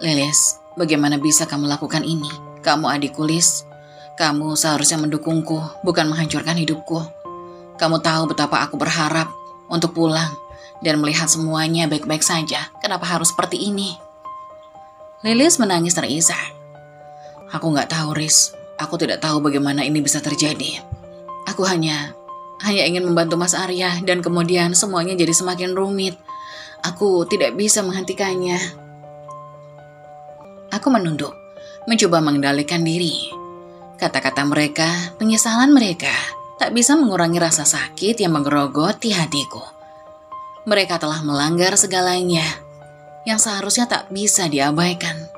Lilis, bagaimana bisa kamu lakukan ini? Kamu adikku, Liz. Kamu seharusnya mendukungku, bukan menghancurkan hidupku. Kamu tahu betapa aku berharap untuk pulang dan melihat semuanya baik-baik saja. Kenapa harus seperti ini? Lilis menangis terisak. Aku gak tahu, Riz. Aku tidak tahu bagaimana ini bisa terjadi. Aku hanya ingin membantu Mas Arya dan kemudian semuanya jadi semakin rumit. Aku tidak bisa menghentikannya. Aku menunduk, mencoba mengendalikan diri. Kata-kata mereka, penyesalan mereka, tak bisa mengurangi rasa sakit yang menggerogoti hatiku. Mereka telah melanggar segalanya, yang seharusnya tak bisa diabaikan.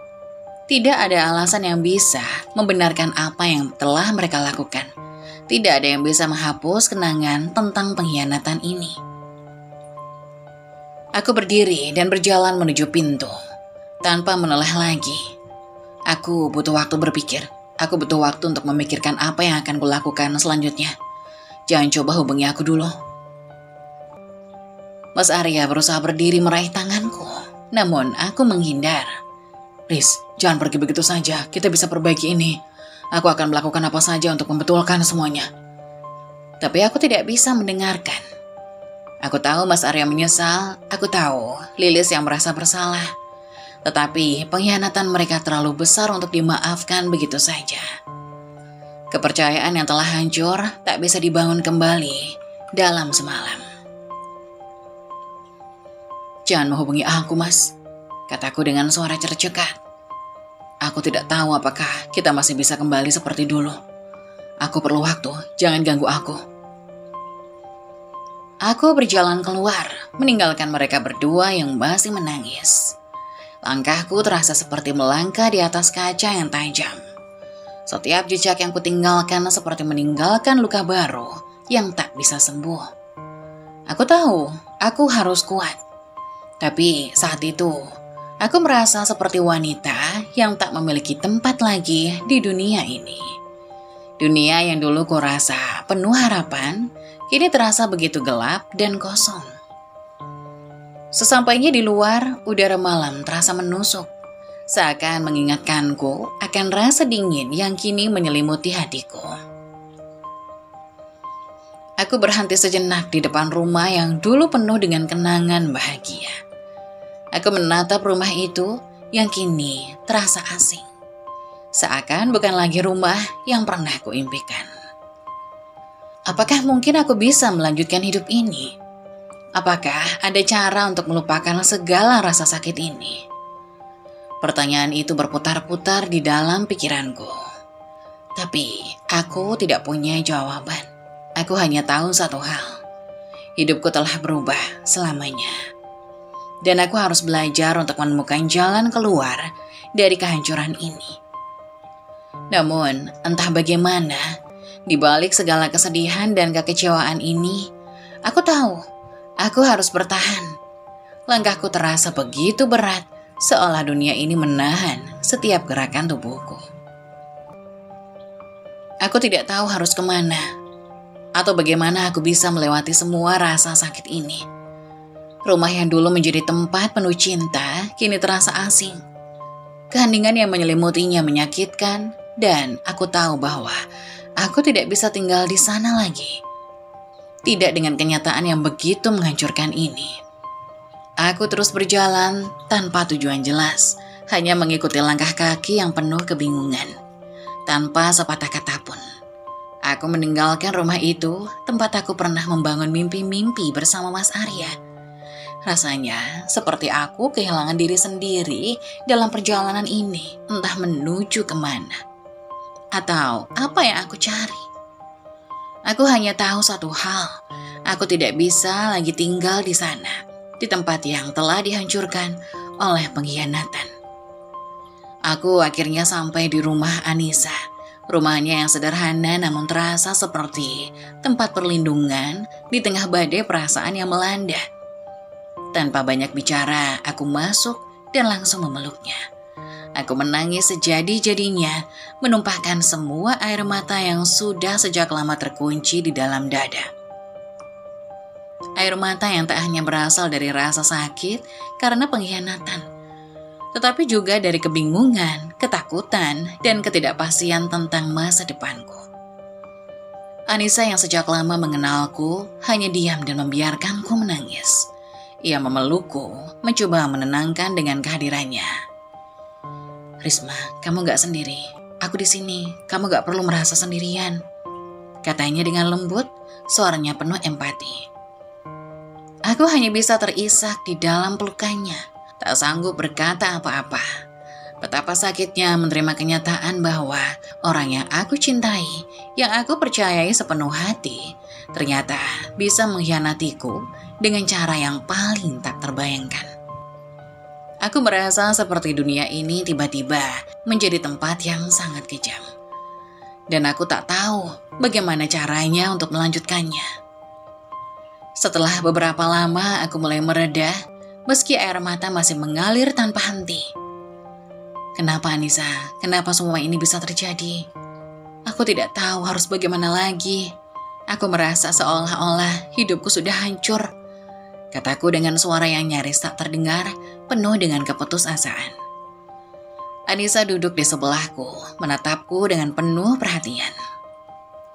Tidak ada alasan yang bisa membenarkan apa yang telah mereka lakukan. Tidak ada yang bisa menghapus kenangan tentang pengkhianatan ini. Aku berdiri dan berjalan menuju pintu, tanpa menoleh lagi. Aku butuh waktu berpikir. Aku butuh waktu untuk memikirkan apa yang akan kulakukan selanjutnya. Jangan coba hubungi aku dulu. Mas Arya berusaha berdiri meraih tanganku, namun aku menghindar. Riz, jangan pergi begitu saja. Kita bisa perbaiki ini. Aku akan melakukan apa saja untuk membetulkan semuanya. Tapi aku tidak bisa mendengarkan. Aku tahu Mas Arya menyesal. Aku tahu Lilis yang merasa bersalah. Tetapi pengkhianatan mereka terlalu besar untuk dimaafkan begitu saja. Kepercayaan yang telah hancur tak bisa dibangun kembali dalam semalam. Jangan menghubungi aku, Mas, kataku dengan suara cercekat. Aku tidak tahu apakah kita masih bisa kembali seperti dulu. Aku perlu waktu, jangan ganggu aku. Aku berjalan keluar, meninggalkan mereka berdua yang masih menangis. Langkahku terasa seperti melangkah di atas kaca yang tajam. Setiap jejak yang kutinggalkan seperti meninggalkan luka baru yang tak bisa sembuh. Aku tahu, aku harus kuat. Tapi saat itu, aku merasa seperti wanita yang tak memiliki tempat lagi di dunia ini. Dunia yang dulu kurasa penuh harapan, kini terasa begitu gelap dan kosong. Sesampainya di luar, udara malam terasa menusuk, seakan mengingatkanku akan rasa dingin yang kini menyelimuti hatiku. Aku berhenti sejenak di depan rumah yang dulu penuh dengan kenangan bahagia. Aku menatap rumah itu yang kini terasa asing, seakan bukan lagi rumah yang pernah kuimpikan. Apakah mungkin aku bisa melanjutkan hidup ini? Apakah ada cara untuk melupakan segala rasa sakit ini? Pertanyaan itu berputar-putar di dalam pikiranku. Tapi aku tidak punya jawaban. Aku hanya tahu satu hal. Hidupku telah berubah selamanya. Dan aku harus belajar untuk menemukan jalan keluar dari kehancuran ini. Namun, entah bagaimana, di balik segala kesedihan dan kekecewaan ini, aku tahu aku harus bertahan. Langkahku terasa begitu berat, seolah dunia ini menahan setiap gerakan tubuhku. Aku tidak tahu harus kemana, atau bagaimana aku bisa melewati semua rasa sakit ini. Rumah yang dulu menjadi tempat penuh cinta, kini terasa asing. Keheningan yang menyelimutinya menyakitkan, dan aku tahu bahwa aku tidak bisa tinggal di sana lagi. Tidak dengan kenyataan yang begitu menghancurkan ini. Aku terus berjalan tanpa tujuan jelas, hanya mengikuti langkah kaki yang penuh kebingungan. Tanpa sepatah kata pun, aku meninggalkan rumah itu, tempat aku pernah membangun mimpi-mimpi bersama Mas Arya. Rasanya seperti aku kehilangan diri sendiri dalam perjalanan ini, entah menuju kemana. Atau apa yang aku cari. Aku hanya tahu satu hal, aku tidak bisa lagi tinggal di sana, di tempat yang telah dihancurkan oleh pengkhianatan. Aku akhirnya sampai di rumah Anissa. Rumahnya yang sederhana namun terasa seperti tempat perlindungan di tengah badai perasaan yang melanda. Tanpa banyak bicara, aku masuk dan langsung memeluknya. Aku menangis sejadi-jadinya, menumpahkan semua air mata yang sudah sejak lama terkunci di dalam dada. Air mata yang tak hanya berasal dari rasa sakit karena pengkhianatan, tetapi juga dari kebingungan, ketakutan, dan ketidakpastian tentang masa depanku. Anissa yang sejak lama mengenalku hanya diam dan membiarkanku menangis. Ia memelukku, mencoba menenangkan dengan kehadirannya. "Risma, kamu gak sendiri. Aku di sini. Kamu gak perlu merasa sendirian," katanya dengan lembut, suaranya penuh empati. Aku hanya bisa terisak di dalam pelukannya, tak sanggup berkata apa-apa. Betapa sakitnya menerima kenyataan bahwa orang yang aku cintai, yang aku percayai sepenuh hati, ternyata bisa mengkhianatiku dengan cara yang paling tak terbayangkan. Aku merasa seperti dunia ini tiba-tiba menjadi tempat yang sangat kejam. Dan aku tak tahu bagaimana caranya untuk melanjutkannya. Setelah beberapa lama aku mulai mereda, meski air mata masih mengalir tanpa henti. "Kenapa Anissa? Kenapa semua ini bisa terjadi? Aku tidak tahu harus bagaimana lagi. Aku merasa seolah-olah hidupku sudah hancur," kataku dengan suara yang nyaris tak terdengar, penuh dengan keputusasaan. Anissa duduk di sebelahku, menatapku dengan penuh perhatian.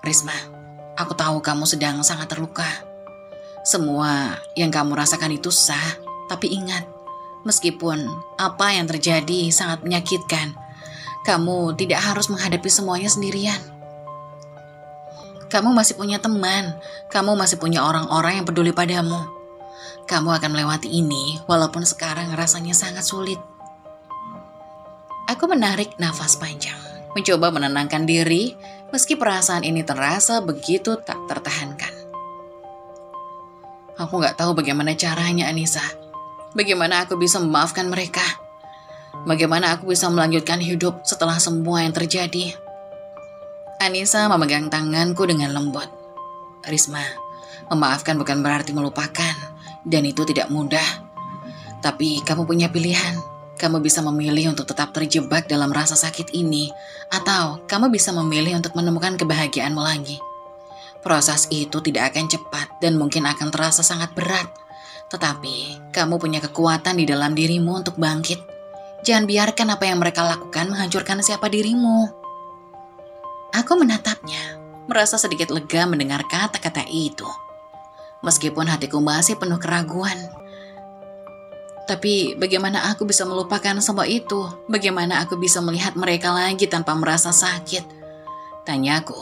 "Risma, aku tahu kamu sedang sangat terluka. Semua yang kamu rasakan itu sah, tapi ingat, meskipun apa yang terjadi sangat menyakitkan, kamu tidak harus menghadapi semuanya sendirian. Kamu masih punya teman, kamu masih punya orang-orang yang peduli padamu. Kamu akan melewati ini walaupun sekarang rasanya sangat sulit." Aku menarik nafas panjang, mencoba menenangkan diri meski perasaan ini terasa begitu tak tertahankan. "Aku gak tahu bagaimana caranya, Anissa. Bagaimana aku bisa memaafkan mereka? Bagaimana aku bisa melanjutkan hidup setelah semua yang terjadi?" Anissa memegang tanganku dengan lembut. "Risma, memaafkan bukan berarti melupakan, dan itu tidak mudah. Tapi kamu punya pilihan. Kamu bisa memilih untuk tetap terjebak dalam rasa sakit ini, atau kamu bisa memilih untuk menemukan kebahagiaanmu lagi. Proses itu tidak akan cepat dan mungkin akan terasa sangat berat. Tetapi kamu punya kekuatan di dalam dirimu untuk bangkit. Jangan biarkan apa yang mereka lakukan menghancurkan siapa dirimu." Aku menatapnya, merasa sedikit lega mendengar kata-kata itu. Meskipun hatiku masih penuh keraguan. Tapi bagaimana aku bisa melupakan semua itu? Bagaimana aku bisa melihat mereka lagi tanpa merasa sakit? Tanyaku,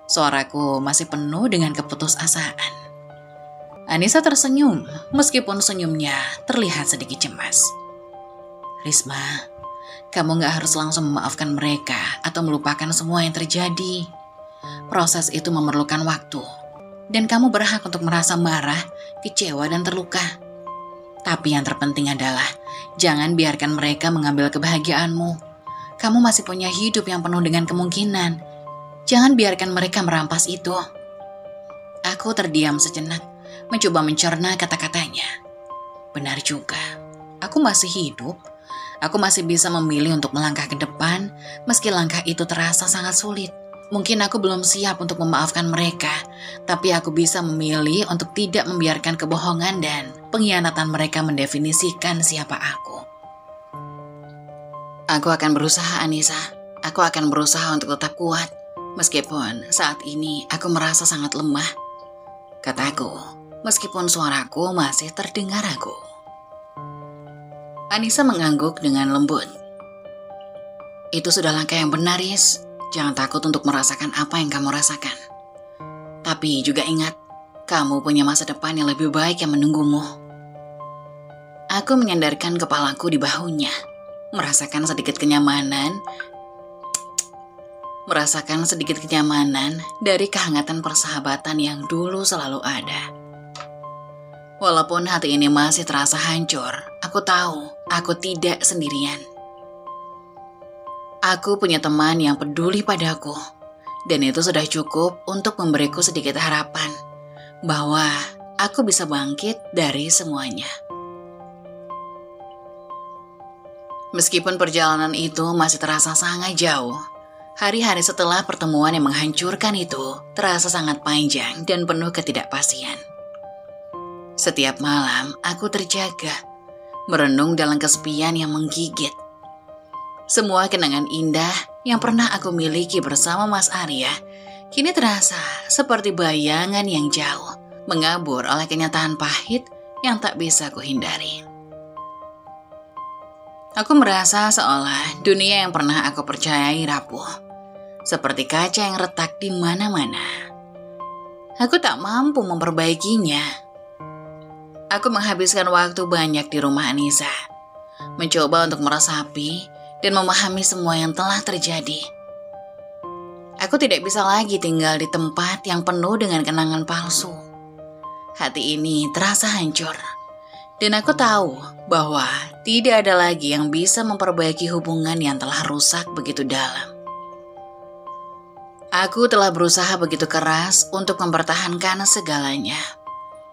suaraku masih penuh dengan keputusasaan. Anissa tersenyum, meskipun senyumnya terlihat sedikit cemas. "Risma, kamu gak harus langsung memaafkan mereka atau melupakan semua yang terjadi. Proses itu memerlukan waktu, dan kamu berhak untuk merasa marah, kecewa, dan terluka. Tapi yang terpenting adalah, jangan biarkan mereka mengambil kebahagiaanmu. Kamu masih punya hidup yang penuh dengan kemungkinan. Jangan biarkan mereka merampas itu." Aku terdiam sejenak, mencoba mencerna kata-katanya. Benar juga, aku masih hidup. Aku masih bisa memilih untuk melangkah ke depan, meski langkah itu terasa sangat sulit. Mungkin aku belum siap untuk memaafkan mereka, tapi aku bisa memilih untuk tidak membiarkan kebohongan dan pengkhianatan mereka mendefinisikan siapa aku. Aku akan berusaha, Anissa. Aku akan berusaha untuk tetap kuat. Meskipun saat ini aku merasa sangat lemah, kataku, meskipun suaraku masih terdengar ragu. Anissa mengangguk dengan lembut. Itu sudah langkah yang benar, Is. Jangan takut untuk merasakan apa yang kamu rasakan. Tapi juga ingat, kamu punya masa depan yang lebih baik yang menunggumu. Aku menyandarkan kepalaku di bahunya, merasakan sedikit kenyamanan dari kehangatan persahabatan yang dulu selalu ada. Walaupun hati ini masih terasa hancur, aku tahu aku tidak sendirian. Aku punya teman yang peduli padaku, dan itu sudah cukup untuk memberiku sedikit harapan bahwa aku bisa bangkit dari semuanya. Meskipun perjalanan itu masih terasa sangat jauh, hari-hari setelah pertemuan yang menghancurkan itu terasa sangat panjang dan penuh ketidakpastian. Setiap malam aku terjaga, merenung dalam kesepian yang menggigit. Semua kenangan indah yang pernah aku miliki bersama Mas Arya kini terasa seperti bayangan yang jauh, mengabur oleh kenyataan pahit yang tak bisa kuhindari. Aku merasa seolah dunia yang pernah aku percayai rapuh, seperti kaca yang retak di mana-mana. Aku tak mampu memperbaikinya. Aku menghabiskan waktu banyak di rumah Anissa, mencoba untuk meresapi dan memahami semua yang telah terjadi. Aku tidak bisa lagi tinggal di tempat yang penuh dengan kenangan palsu. Hati ini terasa hancur, dan aku tahu bahwa tidak ada lagi yang bisa memperbaiki hubungan yang telah rusak begitu dalam. Aku telah berusaha begitu keras untuk mempertahankan segalanya,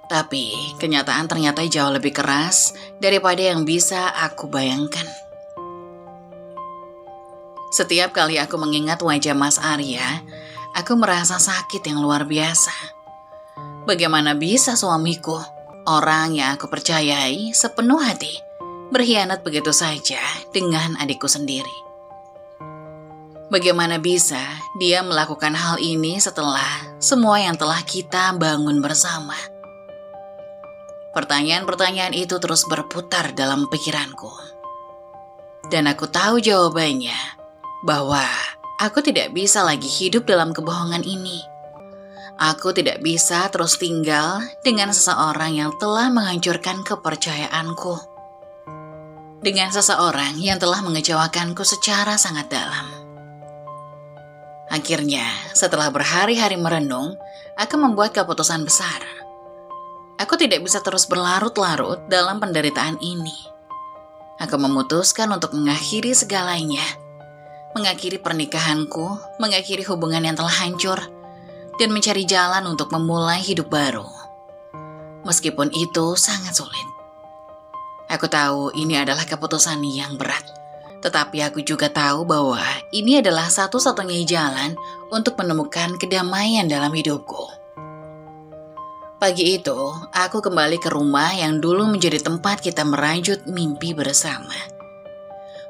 tapi kenyataan ternyata jauh lebih keras daripada yang bisa aku bayangkan. Setiap kali aku mengingat wajah Mas Arya, aku merasa sakit yang luar biasa. Bagaimana bisa suamiku, orang yang aku percayai sepenuh hati, berkhianat begitu saja dengan adikku sendiri? Bagaimana bisa dia melakukan hal ini setelah semua yang telah kita bangun bersama? Pertanyaan-pertanyaan itu terus berputar dalam pikiranku. Dan aku tahu jawabannya, bahwa aku tidak bisa lagi hidup dalam kebohongan ini. Aku tidak bisa terus tinggal dengan seseorang yang telah menghancurkan kepercayaanku, dengan seseorang yang telah mengecewakanku secara sangat dalam. Akhirnya, setelah berhari-hari merenung, aku membuat keputusan besar. Aku tidak bisa terus berlarut-larut dalam penderitaan ini. Aku memutuskan untuk mengakhiri segalanya, mengakhiri pernikahanku, mengakhiri hubungan yang telah hancur, dan mencari jalan untuk memulai hidup baru. Meskipun itu sangat sulit. Aku tahu ini adalah keputusan yang berat, tetapi aku juga tahu bahwa ini adalah satu-satunya jalan untuk menemukan kedamaian dalam hidupku. Pagi itu, aku kembali ke rumah yang dulu menjadi tempat kita merajut mimpi bersama.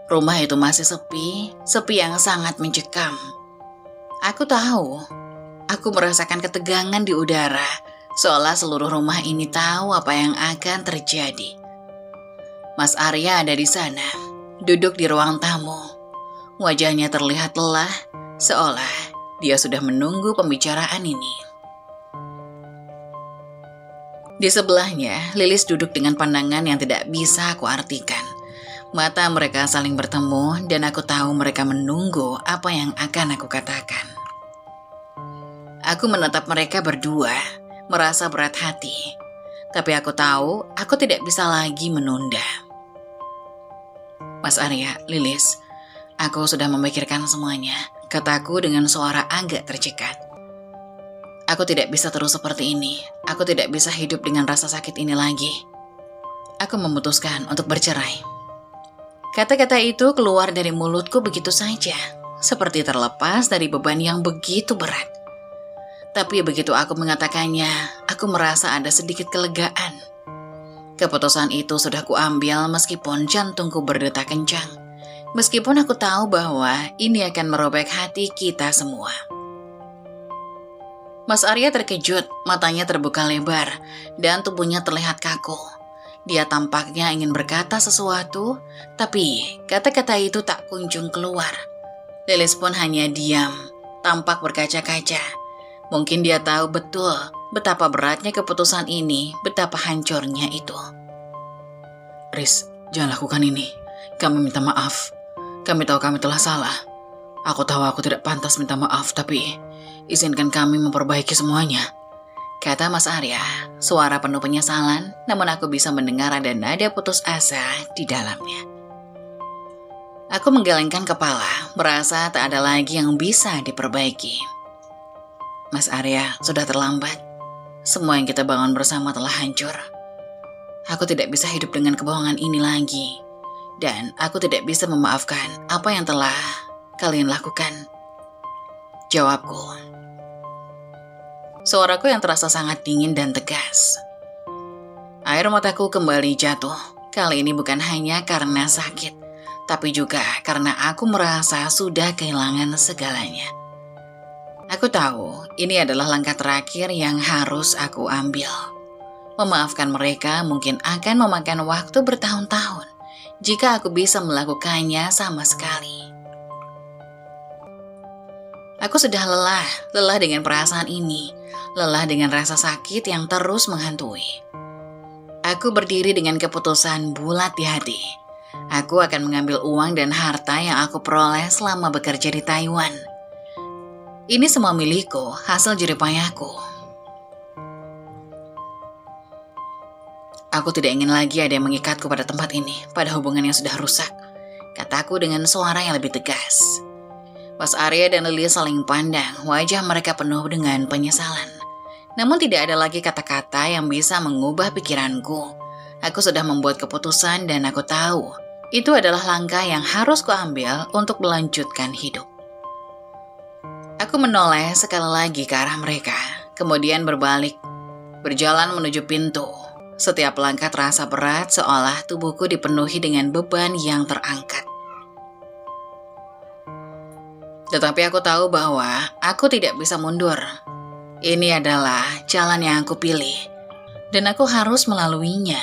Rumah itu masih sepi yang sangat mencekam. Aku tahu, aku merasakan ketegangan di udara, seolah seluruh rumah ini tahu apa yang akan terjadi. Mas Arya ada di sana, duduk di ruang tamu. Wajahnya terlihat lelah, seolah dia sudah menunggu pembicaraan ini. Di sebelahnya, Lilis duduk dengan pandangan yang tidak bisa aku artikan. Mata mereka saling bertemu dan aku tahu mereka menunggu apa yang akan aku katakan. Aku menatap mereka berdua, merasa berat hati. Tapi aku tahu aku tidak bisa lagi menunda. Mas Arya, Lilis, aku sudah memikirkan semuanya, kataku dengan suara agak tercekat. Aku tidak bisa terus seperti ini. Aku tidak bisa hidup dengan rasa sakit ini lagi. Aku memutuskan untuk bercerai. Kata-kata itu keluar dari mulutku begitu saja, seperti terlepas dari beban yang begitu berat. Tapi begitu aku mengatakannya, aku merasa ada sedikit kelegaan. Keputusan itu sudah kuambil meskipun jantungku berdetak kencang, Meskipun aku tahu bahwa ini akan merobek hati kita semua. Mas Arya terkejut, matanya terbuka lebar, dan tubuhnya terlihat kaku. Dia tampaknya ingin berkata sesuatu, tapi kata-kata itu tak kunjung keluar. Lilis pun hanya diam, tampak berkaca-kaca. Mungkin dia tahu betul betapa beratnya keputusan ini, betapa hancurnya itu. Riz, jangan lakukan ini. Kami minta maaf. Kami tahu kami telah salah. Aku tahu aku tidak pantas minta maaf, tapi izinkan kami memperbaiki semuanya, kata Mas Arya. Suara penuh penyesalan, namun aku bisa mendengar ada nada putus asa di dalamnya. Aku menggelengkan kepala, merasa tak ada lagi yang bisa diperbaiki. Mas Arya, sudah terlambat. Semua yang kita bangun bersama telah hancur. Aku tidak bisa hidup dengan kebohongan ini lagi. Dan aku tidak bisa memaafkan apa yang telah kalian lakukan. Jawabku. Suaraku yang terasa sangat dingin dan tegas. Air mataku kembali jatuh. Kali ini bukan hanya karena sakit, tapi juga karena aku merasa sudah kehilangan segalanya. Aku tahu ini adalah langkah terakhir yang harus aku ambil. Memaafkan mereka mungkin akan memakan waktu bertahun-tahun jika aku bisa melakukannya sama sekali. Aku sudah lelah dengan perasaan ini, lelah dengan rasa sakit yang terus menghantui. Aku berdiri dengan keputusan bulat di hati. Aku akan mengambil uang dan harta yang aku peroleh selama bekerja di Taiwan. Ini semua milikku, hasil jeripayahku. Aku tidak ingin lagi ada yang mengikatku pada tempat ini, pada hubungan yang sudah rusak, kataku dengan suara yang lebih tegas. Mas Arya dan Lilis saling pandang, wajah mereka penuh dengan penyesalan. Namun tidak ada lagi kata-kata yang bisa mengubah pikiranku. Aku sudah membuat keputusan dan aku tahu itu adalah langkah yang harus kuambil untuk melanjutkan hidup. Aku menoleh sekali lagi ke arah mereka, kemudian berbalik, berjalan menuju pintu. Setiap langkah terasa berat seolah tubuhku dipenuhi dengan beban yang terangkat. Tetapi aku tahu bahwa aku tidak bisa mundur. Ini adalah jalan yang aku pilih, dan aku harus melaluinya.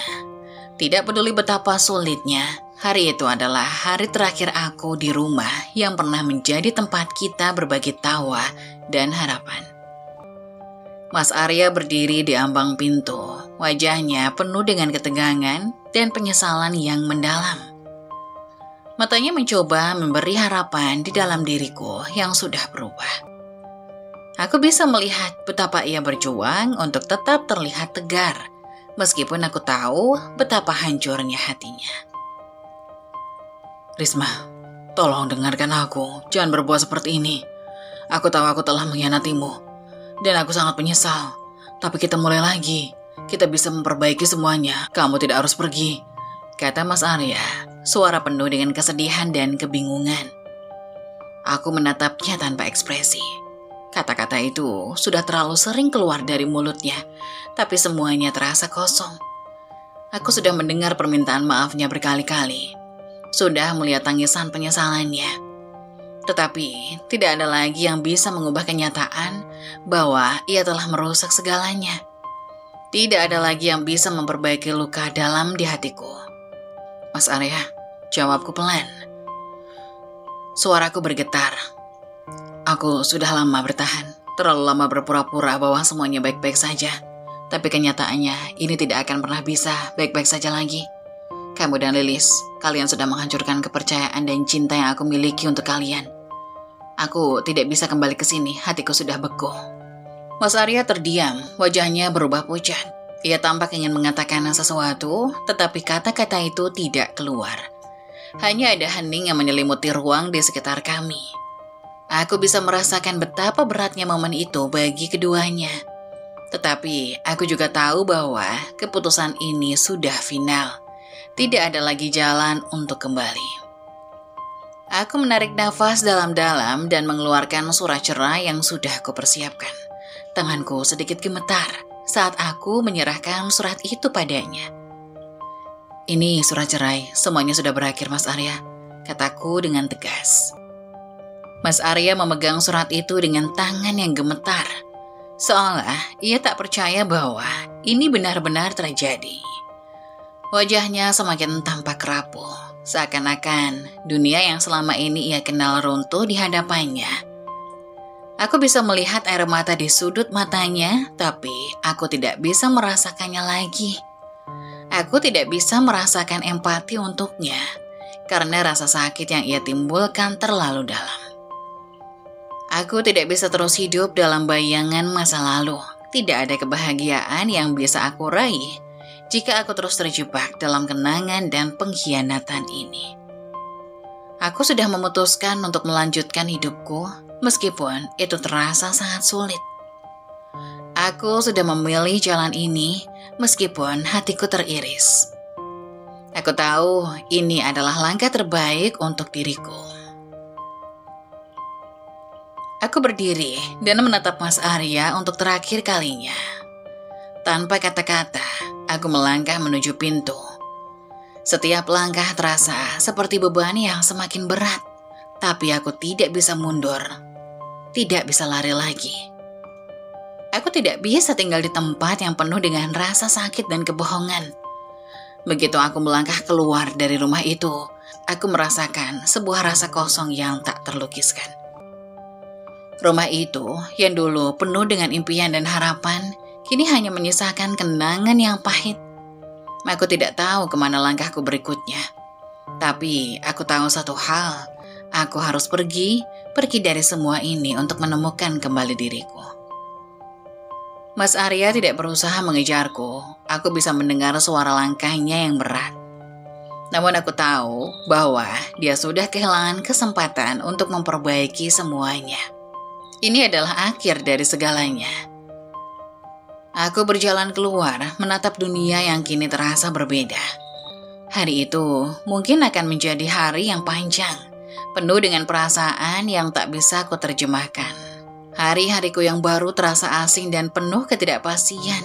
Tidak peduli betapa sulitnya, hari itu adalah hari terakhir aku di rumah yang pernah menjadi tempat kita berbagi tawa dan harapan. Mas Arya berdiri di ambang pintu, wajahnya penuh dengan ketegangan dan penyesalan yang mendalam. Matanya mencoba memberi harapan di dalam diriku yang sudah berubah. Aku bisa melihat betapa ia berjuang untuk tetap terlihat tegar, meskipun aku tahu betapa hancurnya hatinya. Risma, tolong dengarkan aku, jangan berbuat seperti ini. Aku tahu aku telah mengkhianatimu. Dan aku sangat menyesal. Tapi kita mulai lagi. Kita bisa memperbaiki semuanya. Kamu tidak harus pergi, kata Mas Arya, suara penuh dengan kesedihan dan kebingungan. Aku menatapnya tanpa ekspresi. Kata-kata itu sudah terlalu sering keluar dari mulutnya, tapi semuanya terasa kosong. Aku sudah mendengar permintaan maafnya berkali-kali. Sudah melihat tangisan penyesalannya. Tetapi tidak ada lagi yang bisa mengubah kenyataan bahwa ia telah merusak segalanya. Tidak ada lagi yang bisa memperbaiki luka dalam di hatiku. Mas Arya, jawabku pelan. Suaraku bergetar. Aku sudah lama bertahan, terlalu lama berpura-pura bahwa semuanya baik-baik saja. Tapi kenyataannya ini tidak akan pernah bisa baik-baik saja lagi. Kamu dan Lilis, kalian sudah menghancurkan kepercayaan dan cinta yang aku miliki untuk kalian. Aku tidak bisa kembali ke sini, hatiku sudah beku. Mas Arya terdiam, wajahnya berubah pucat. Ia tampak ingin mengatakan sesuatu, tetapi kata-kata itu tidak keluar. Hanya ada hening yang menyelimuti ruang di sekitar kami. Aku bisa merasakan betapa beratnya momen itu bagi keduanya. Tetapi aku juga tahu bahwa keputusan ini sudah final. Tidak ada lagi jalan untuk kembali. Aku menarik nafas dalam-dalam dan mengeluarkan surat cerai yang sudah kupersiapkan. Tanganku sedikit gemetar saat aku menyerahkan surat itu padanya. Ini surat cerai, semuanya sudah berakhir Mas Arya. kataku dengan tegas. Mas Arya memegang surat itu dengan tangan yang gemetar, seolah ia tak percaya bahwa ini benar-benar terjadi. Wajahnya semakin tampak rapuh, seakan-akan dunia yang selama ini ia kenal runtuh di hadapannya. Aku bisa melihat air mata di sudut matanya, tapi aku tidak bisa merasakannya lagi. Aku tidak bisa merasakan empati untuknya, karena rasa sakit yang ia timbulkan terlalu dalam. Aku tidak bisa terus hidup dalam bayangan masa lalu. Tidak ada kebahagiaan yang bisa aku raih jika aku terus terjebak dalam kenangan dan pengkhianatan ini. Aku sudah memutuskan untuk melanjutkan hidupku, meskipun itu terasa sangat sulit. Aku sudah memilih jalan ini, meskipun hatiku teriris. Aku tahu ini adalah langkah terbaik untuk diriku. Aku berdiri dan menatap Mas Arya untuk terakhir kalinya. Tanpa kata-kata, aku melangkah menuju pintu. Setiap langkah terasa seperti beban yang semakin berat, tapi aku tidak bisa mundur, tidak bisa lari lagi. Aku tidak bisa tinggal di tempat yang penuh dengan rasa sakit dan kebohongan. Begitu aku melangkah keluar dari rumah itu, aku merasakan sebuah rasa kosong yang tak terlukiskan. Rumah itu yang dulu penuh dengan impian dan harapan, kini hanya menyisakan kenangan yang pahit. Aku tidak tahu kemana langkahku berikutnya. Tapi aku tahu satu hal, aku harus pergi dari semua ini untuk menemukan kembali diriku. Mas Arya tidak berusaha mengejarku, aku bisa mendengar suara langkahnya yang berat. Namun aku tahu bahwa dia sudah kehilangan kesempatan untuk memperbaiki semuanya. Ini adalah akhir dari segalanya. Aku berjalan keluar, menatap dunia yang kini terasa berbeda. Hari itu mungkin akan menjadi hari yang panjang, penuh dengan perasaan yang tak bisa aku terjemahkan. Hari-hariku yang baru terasa asing dan penuh ketidakpastian.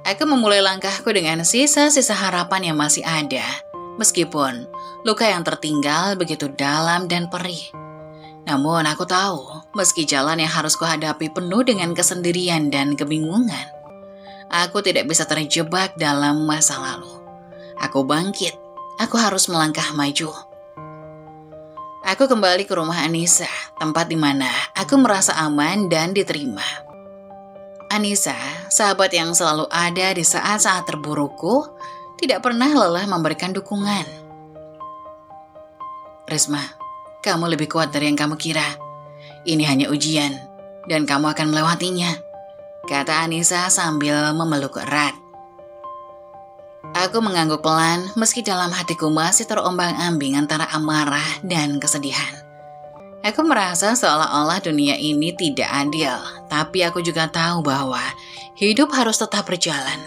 Aku memulai langkahku dengan sisa-sisa harapan yang masih ada, meskipun luka yang tertinggal begitu dalam dan perih. Namun aku tahu, meski jalan yang harus kuhadapi penuh dengan kesendirian dan kebingungan, aku tidak bisa terjebak dalam masa lalu. Aku bangkit, aku harus melangkah maju. Aku kembali ke rumah Anissa, tempat di mana aku merasa aman dan diterima. Anissa, sahabat yang selalu ada di saat-saat terburukku, tidak pernah lelah memberikan dukungan. Risma, kamu lebih kuat dari yang kamu kira. Ini hanya ujian, dan kamu akan melewatinya, kata Anissa sambil memeluk erat. Aku mengangguk pelan meski dalam hatiku masih terombang-ambing antara amarah dan kesedihan. Aku merasa seolah-olah dunia ini tidak adil, tapi aku juga tahu bahwa hidup harus tetap berjalan.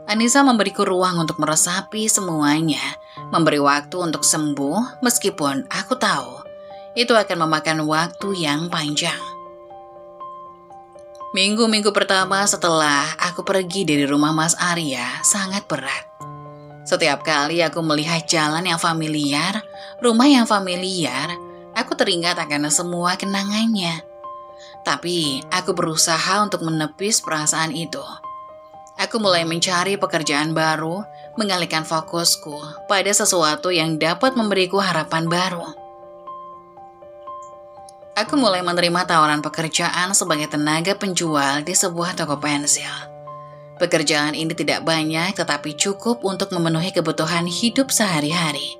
Anissa memberiku ruang untuk meresapi semuanya, memberi waktu untuk sembuh meskipun aku tahu itu akan memakan waktu yang panjang. Minggu-minggu pertama setelah aku pergi dari rumah Mas Arya sangat berat. Setiap kali aku melihat jalan yang familiar, rumah yang familiar, aku teringat akan semua kenangannya. Tapi aku berusaha untuk menepis perasaan itu. Aku mulai mencari pekerjaan baru, mengalihkan fokusku pada sesuatu yang dapat memberiku harapan baru. Aku mulai menerima tawaran pekerjaan sebagai tenaga penjual di sebuah toko pensil. Pekerjaan ini tidak banyak tetapi cukup untuk memenuhi kebutuhan hidup sehari-hari.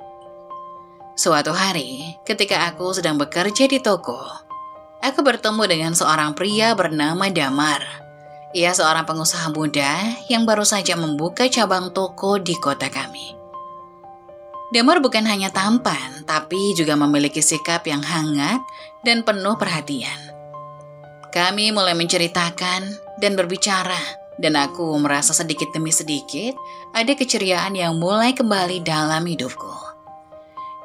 Suatu hari, ketika aku sedang bekerja di toko, aku bertemu dengan seorang pria bernama Damar. Ia seorang pengusaha muda yang baru saja membuka cabang toko di kota kami. Damar bukan hanya tampan, tapi juga memiliki sikap yang hangat dan penuh perhatian. Kami mulai menceritakan dan berbicara, dan aku merasa sedikit demi sedikit ada keceriaan yang mulai kembali dalam hidupku.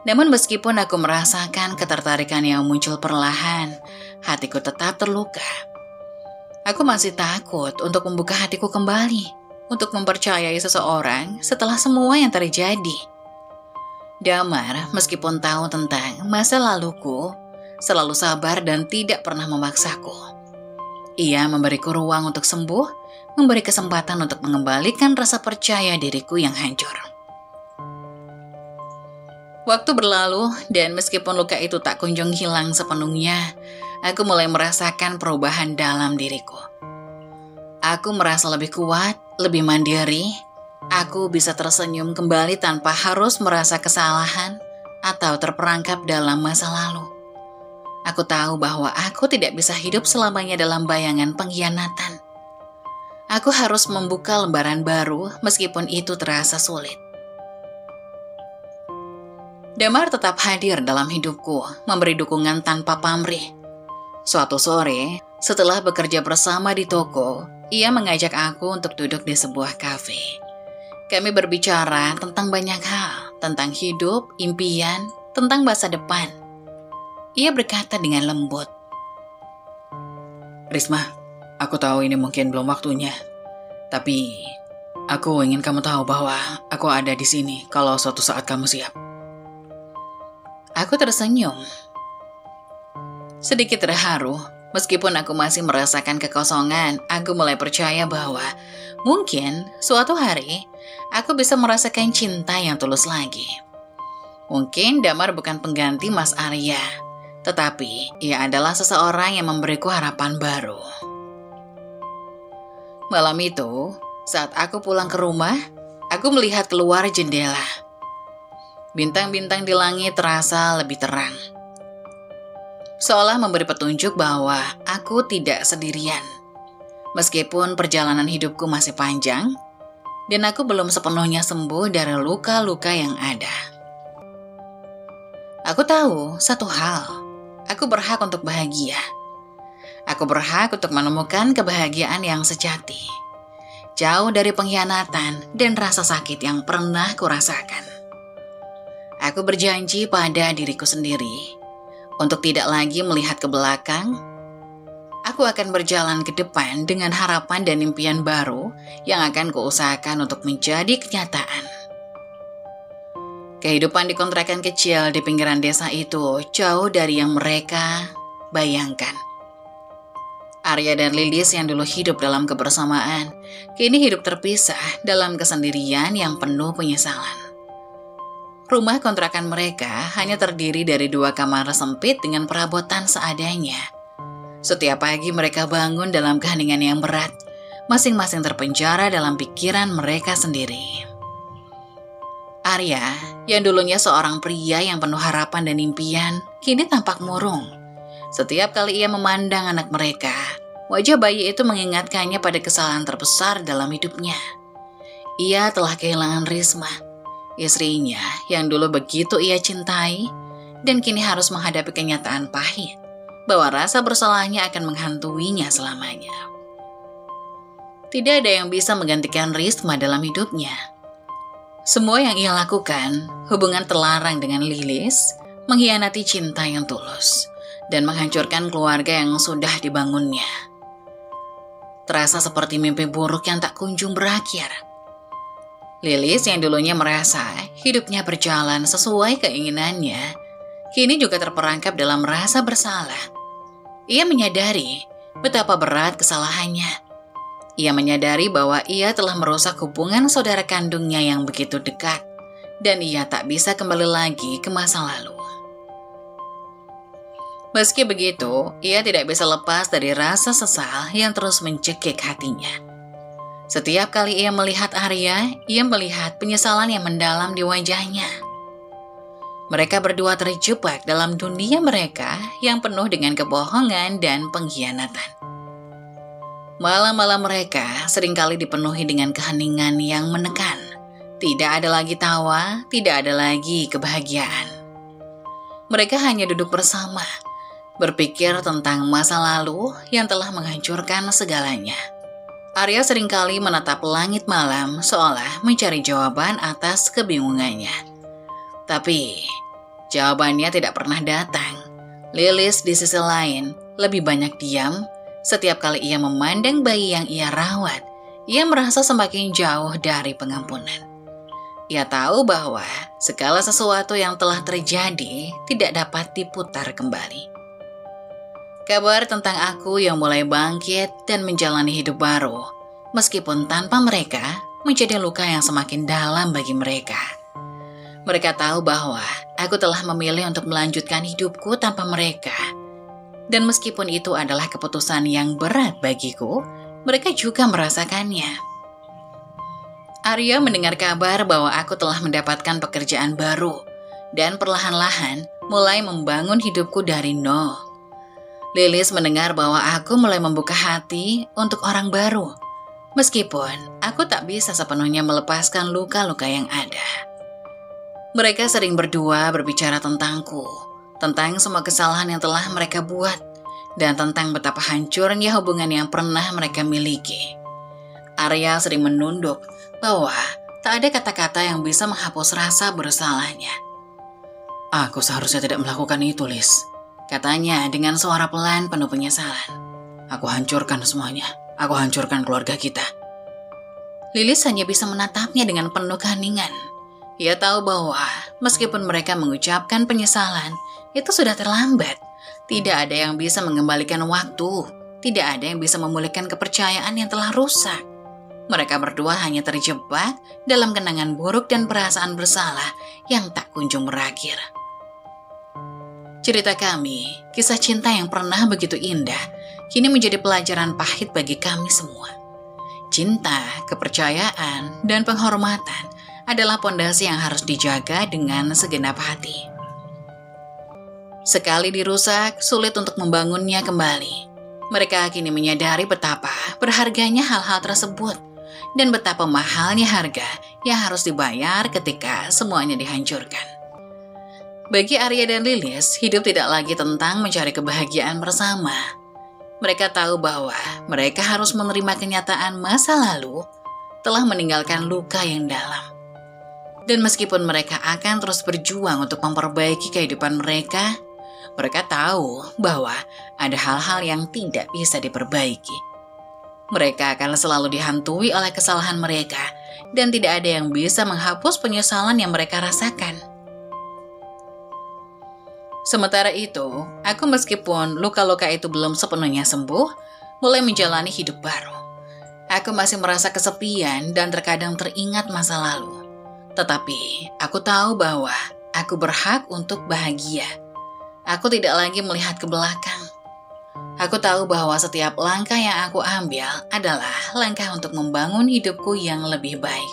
Namun meskipun aku merasakan ketertarikan yang muncul perlahan, hatiku tetap terluka. Aku masih takut untuk membuka hatiku kembali, untuk mempercayai seseorang setelah semua yang terjadi. Damar, meskipun tahu tentang masa laluku, selalu sabar dan tidak pernah memaksaku. Ia memberiku ruang untuk sembuh, memberi kesempatan untuk mengembalikan rasa percaya diriku yang hancur. Waktu berlalu, dan meskipun luka itu tak kunjung hilang sepenuhnya, aku mulai merasakan perubahan dalam diriku. Aku merasa lebih kuat, lebih mandiri. Aku bisa tersenyum kembali tanpa harus merasa kesalahan atau terperangkap dalam masa lalu. Aku tahu bahwa aku tidak bisa hidup selamanya dalam bayangan pengkhianatan. Aku harus membuka lembaran baru meskipun itu terasa sulit. Damar tetap hadir dalam hidupku, memberi dukungan tanpa pamrih. Suatu sore, setelah bekerja bersama di toko, ia mengajak aku untuk duduk di sebuah kafe. Kami berbicara tentang banyak hal, tentang hidup, impian, tentang masa depan. Ia berkata dengan lembut, Risma, aku tahu ini mungkin belum waktunya. Tapi, aku ingin kamu tahu bahwa aku ada di sini kalau suatu saat kamu siap. Aku tersenyum. Sedikit terharu, meskipun aku masih merasakan kekosongan, aku mulai percaya bahwa mungkin suatu hari aku bisa merasakan cinta yang tulus lagi. Mungkin Damar bukan pengganti Mas Arya, tetapi ia adalah seseorang yang memberiku harapan baru. Malam itu, saat aku pulang ke rumah, aku melihat keluar jendela. Bintang-bintang di langit terasa lebih terang, seolah memberi petunjuk bahwa aku tidak sendirian. Meskipun perjalanan hidupku masih panjang, dan aku belum sepenuhnya sembuh dari luka-luka yang ada. Aku tahu satu hal, aku berhak untuk bahagia. Aku berhak untuk menemukan kebahagiaan yang sejati, jauh dari pengkhianatan dan rasa sakit yang pernah kurasakan. Aku berjanji pada diriku sendiri untuk tidak lagi melihat ke belakang. Aku akan berjalan ke depan dengan harapan dan impian baru yang akan kuusahakan untuk menjadi kenyataan. Kehidupan di kontrakan kecil di pinggiran desa itu jauh dari yang mereka bayangkan. Arya dan Lilis yang dulu hidup dalam kebersamaan, kini hidup terpisah dalam kesendirian yang penuh penyesalan. Rumah kontrakan mereka hanya terdiri dari 2 kamar sempit dengan perabotan seadanya. Setiap pagi mereka bangun dalam keheningan yang berat, masing-masing terpenjara dalam pikiran mereka sendiri. Arya, yang dulunya seorang pria yang penuh harapan dan impian, kini tampak murung. Setiap kali ia memandang anak mereka, wajah bayi itu mengingatkannya pada kesalahan terbesar dalam hidupnya. Ia telah kehilangan Risma, istrinya yang dulu begitu ia cintai, dan kini harus menghadapi kenyataan pahit bahwa rasa bersalahnya akan menghantuinya selamanya. Tidak ada yang bisa menggantikan Risma dalam hidupnya. Semua yang ia lakukan, hubungan terlarang dengan Lilis, mengkhianati cinta yang tulus, dan menghancurkan keluarga yang sudah dibangunnya. Terasa seperti mimpi buruk yang tak kunjung berakhir. Lilis yang dulunya merasa hidupnya berjalan sesuai keinginannya, kini juga terperangkap dalam rasa bersalah. Ia menyadari betapa berat kesalahannya. Ia menyadari bahwa ia telah merusak hubungan saudara kandungnya yang begitu dekat, dan ia tak bisa kembali lagi ke masa lalu. Meski begitu, ia tidak bisa lepas dari rasa sesal yang terus mencekik hatinya. Setiap kali ia melihat Arya, ia melihat penyesalan yang mendalam di wajahnya. Mereka berdua terjebak dalam dunia mereka yang penuh dengan kebohongan dan pengkhianatan. Malam-malam mereka seringkali dipenuhi dengan keheningan yang menekan. Tidak ada lagi tawa, tidak ada lagi kebahagiaan. Mereka hanya duduk bersama, berpikir tentang masa lalu yang telah menghancurkan segalanya. Arya seringkali menatap langit malam seolah mencari jawaban atas kebingungannya. Tapi, jawabannya tidak pernah datang. Lilis di sisi lain lebih banyak diam. Setiap kali ia memandang bayi yang ia rawat, ia merasa semakin jauh dari pengampunan. Ia tahu bahwa segala sesuatu yang telah terjadi tidak dapat diputar kembali. Kabar tentang aku yang mulai bangkit dan menjalani hidup baru, meskipun tanpa mereka, menjadi luka yang semakin dalam bagi mereka. Mereka tahu bahwa aku telah memilih untuk melanjutkan hidupku tanpa mereka. Dan meskipun itu adalah keputusan yang berat bagiku, mereka juga merasakannya. Arya mendengar kabar bahwa aku telah mendapatkan pekerjaan baru dan perlahan-lahan mulai membangun hidupku dari nol. Lilis mendengar bahwa aku mulai membuka hati untuk orang baru, meskipun aku tak bisa sepenuhnya melepaskan luka-luka yang ada. Mereka sering berdua berbicara tentangku, tentang semua kesalahan yang telah mereka buat, dan tentang betapa hancurnya hubungan yang pernah mereka miliki. Arya sering menunduk bahwa tak ada kata-kata yang bisa menghapus rasa bersalahnya. Aku seharusnya tidak melakukan itu, Lis, katanya dengan suara pelan penuh penyesalan. Aku hancurkan semuanya. Aku hancurkan keluarga kita. Lilis hanya bisa menatapnya dengan penuh keheningan. Ia tahu bahwa meskipun mereka mengucapkan penyesalan, itu sudah terlambat. Tidak ada yang bisa mengembalikan waktu. Tidak ada yang bisa memulihkan kepercayaan yang telah rusak. Mereka berdua hanya terjebak dalam kenangan buruk dan perasaan bersalah yang tak kunjung berakhir. Cerita kami, kisah cinta yang pernah begitu indah, kini menjadi pelajaran pahit bagi kami semua. Cinta, kepercayaan, dan penghormatan adalah pondasi yang harus dijaga dengan segenap hati. Sekali dirusak, sulit untuk membangunnya kembali. Mereka kini menyadari betapa berharganya hal-hal tersebut dan betapa mahalnya harga yang harus dibayar ketika semuanya dihancurkan. Bagi Arya dan Lilis, hidup tidak lagi tentang mencari kebahagiaan bersama. Mereka tahu bahwa mereka harus menerima kenyataan masa lalu telah meninggalkan luka yang dalam. Dan meskipun mereka akan terus berjuang untuk memperbaiki kehidupan mereka tahu bahwa ada hal-hal yang tidak bisa diperbaiki. Mereka akan selalu dihantui oleh kesalahan mereka dan tidak ada yang bisa menghapus penyesalan yang mereka rasakan. Sementara itu, aku meskipun luka-luka itu belum sepenuhnya sembuh, mulai menjalani hidup baru. Aku masih merasa kesepian dan terkadang teringat masa lalu. Tetapi, aku tahu bahwa aku berhak untuk bahagia. Aku tidak lagi melihat ke belakang. Aku tahu bahwa setiap langkah yang aku ambil adalah langkah untuk membangun hidupku yang lebih baik.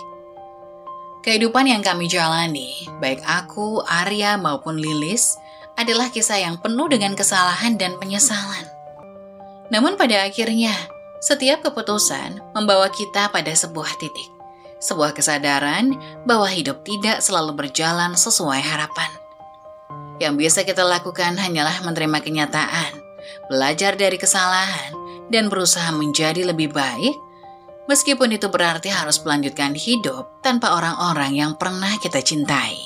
Kehidupan yang kami jalani, baik aku, Arya maupun Lilis, adalah kisah yang penuh dengan kesalahan dan penyesalan. Namun pada akhirnya, setiap keputusan membawa kita pada sebuah titik. Sebuah kesadaran bahwa hidup tidak selalu berjalan sesuai harapan. Yang bisa kita lakukan hanyalah menerima kenyataan, belajar dari kesalahan, dan berusaha menjadi lebih baik, meskipun itu berarti harus melanjutkan hidup tanpa orang-orang yang pernah kita cintai.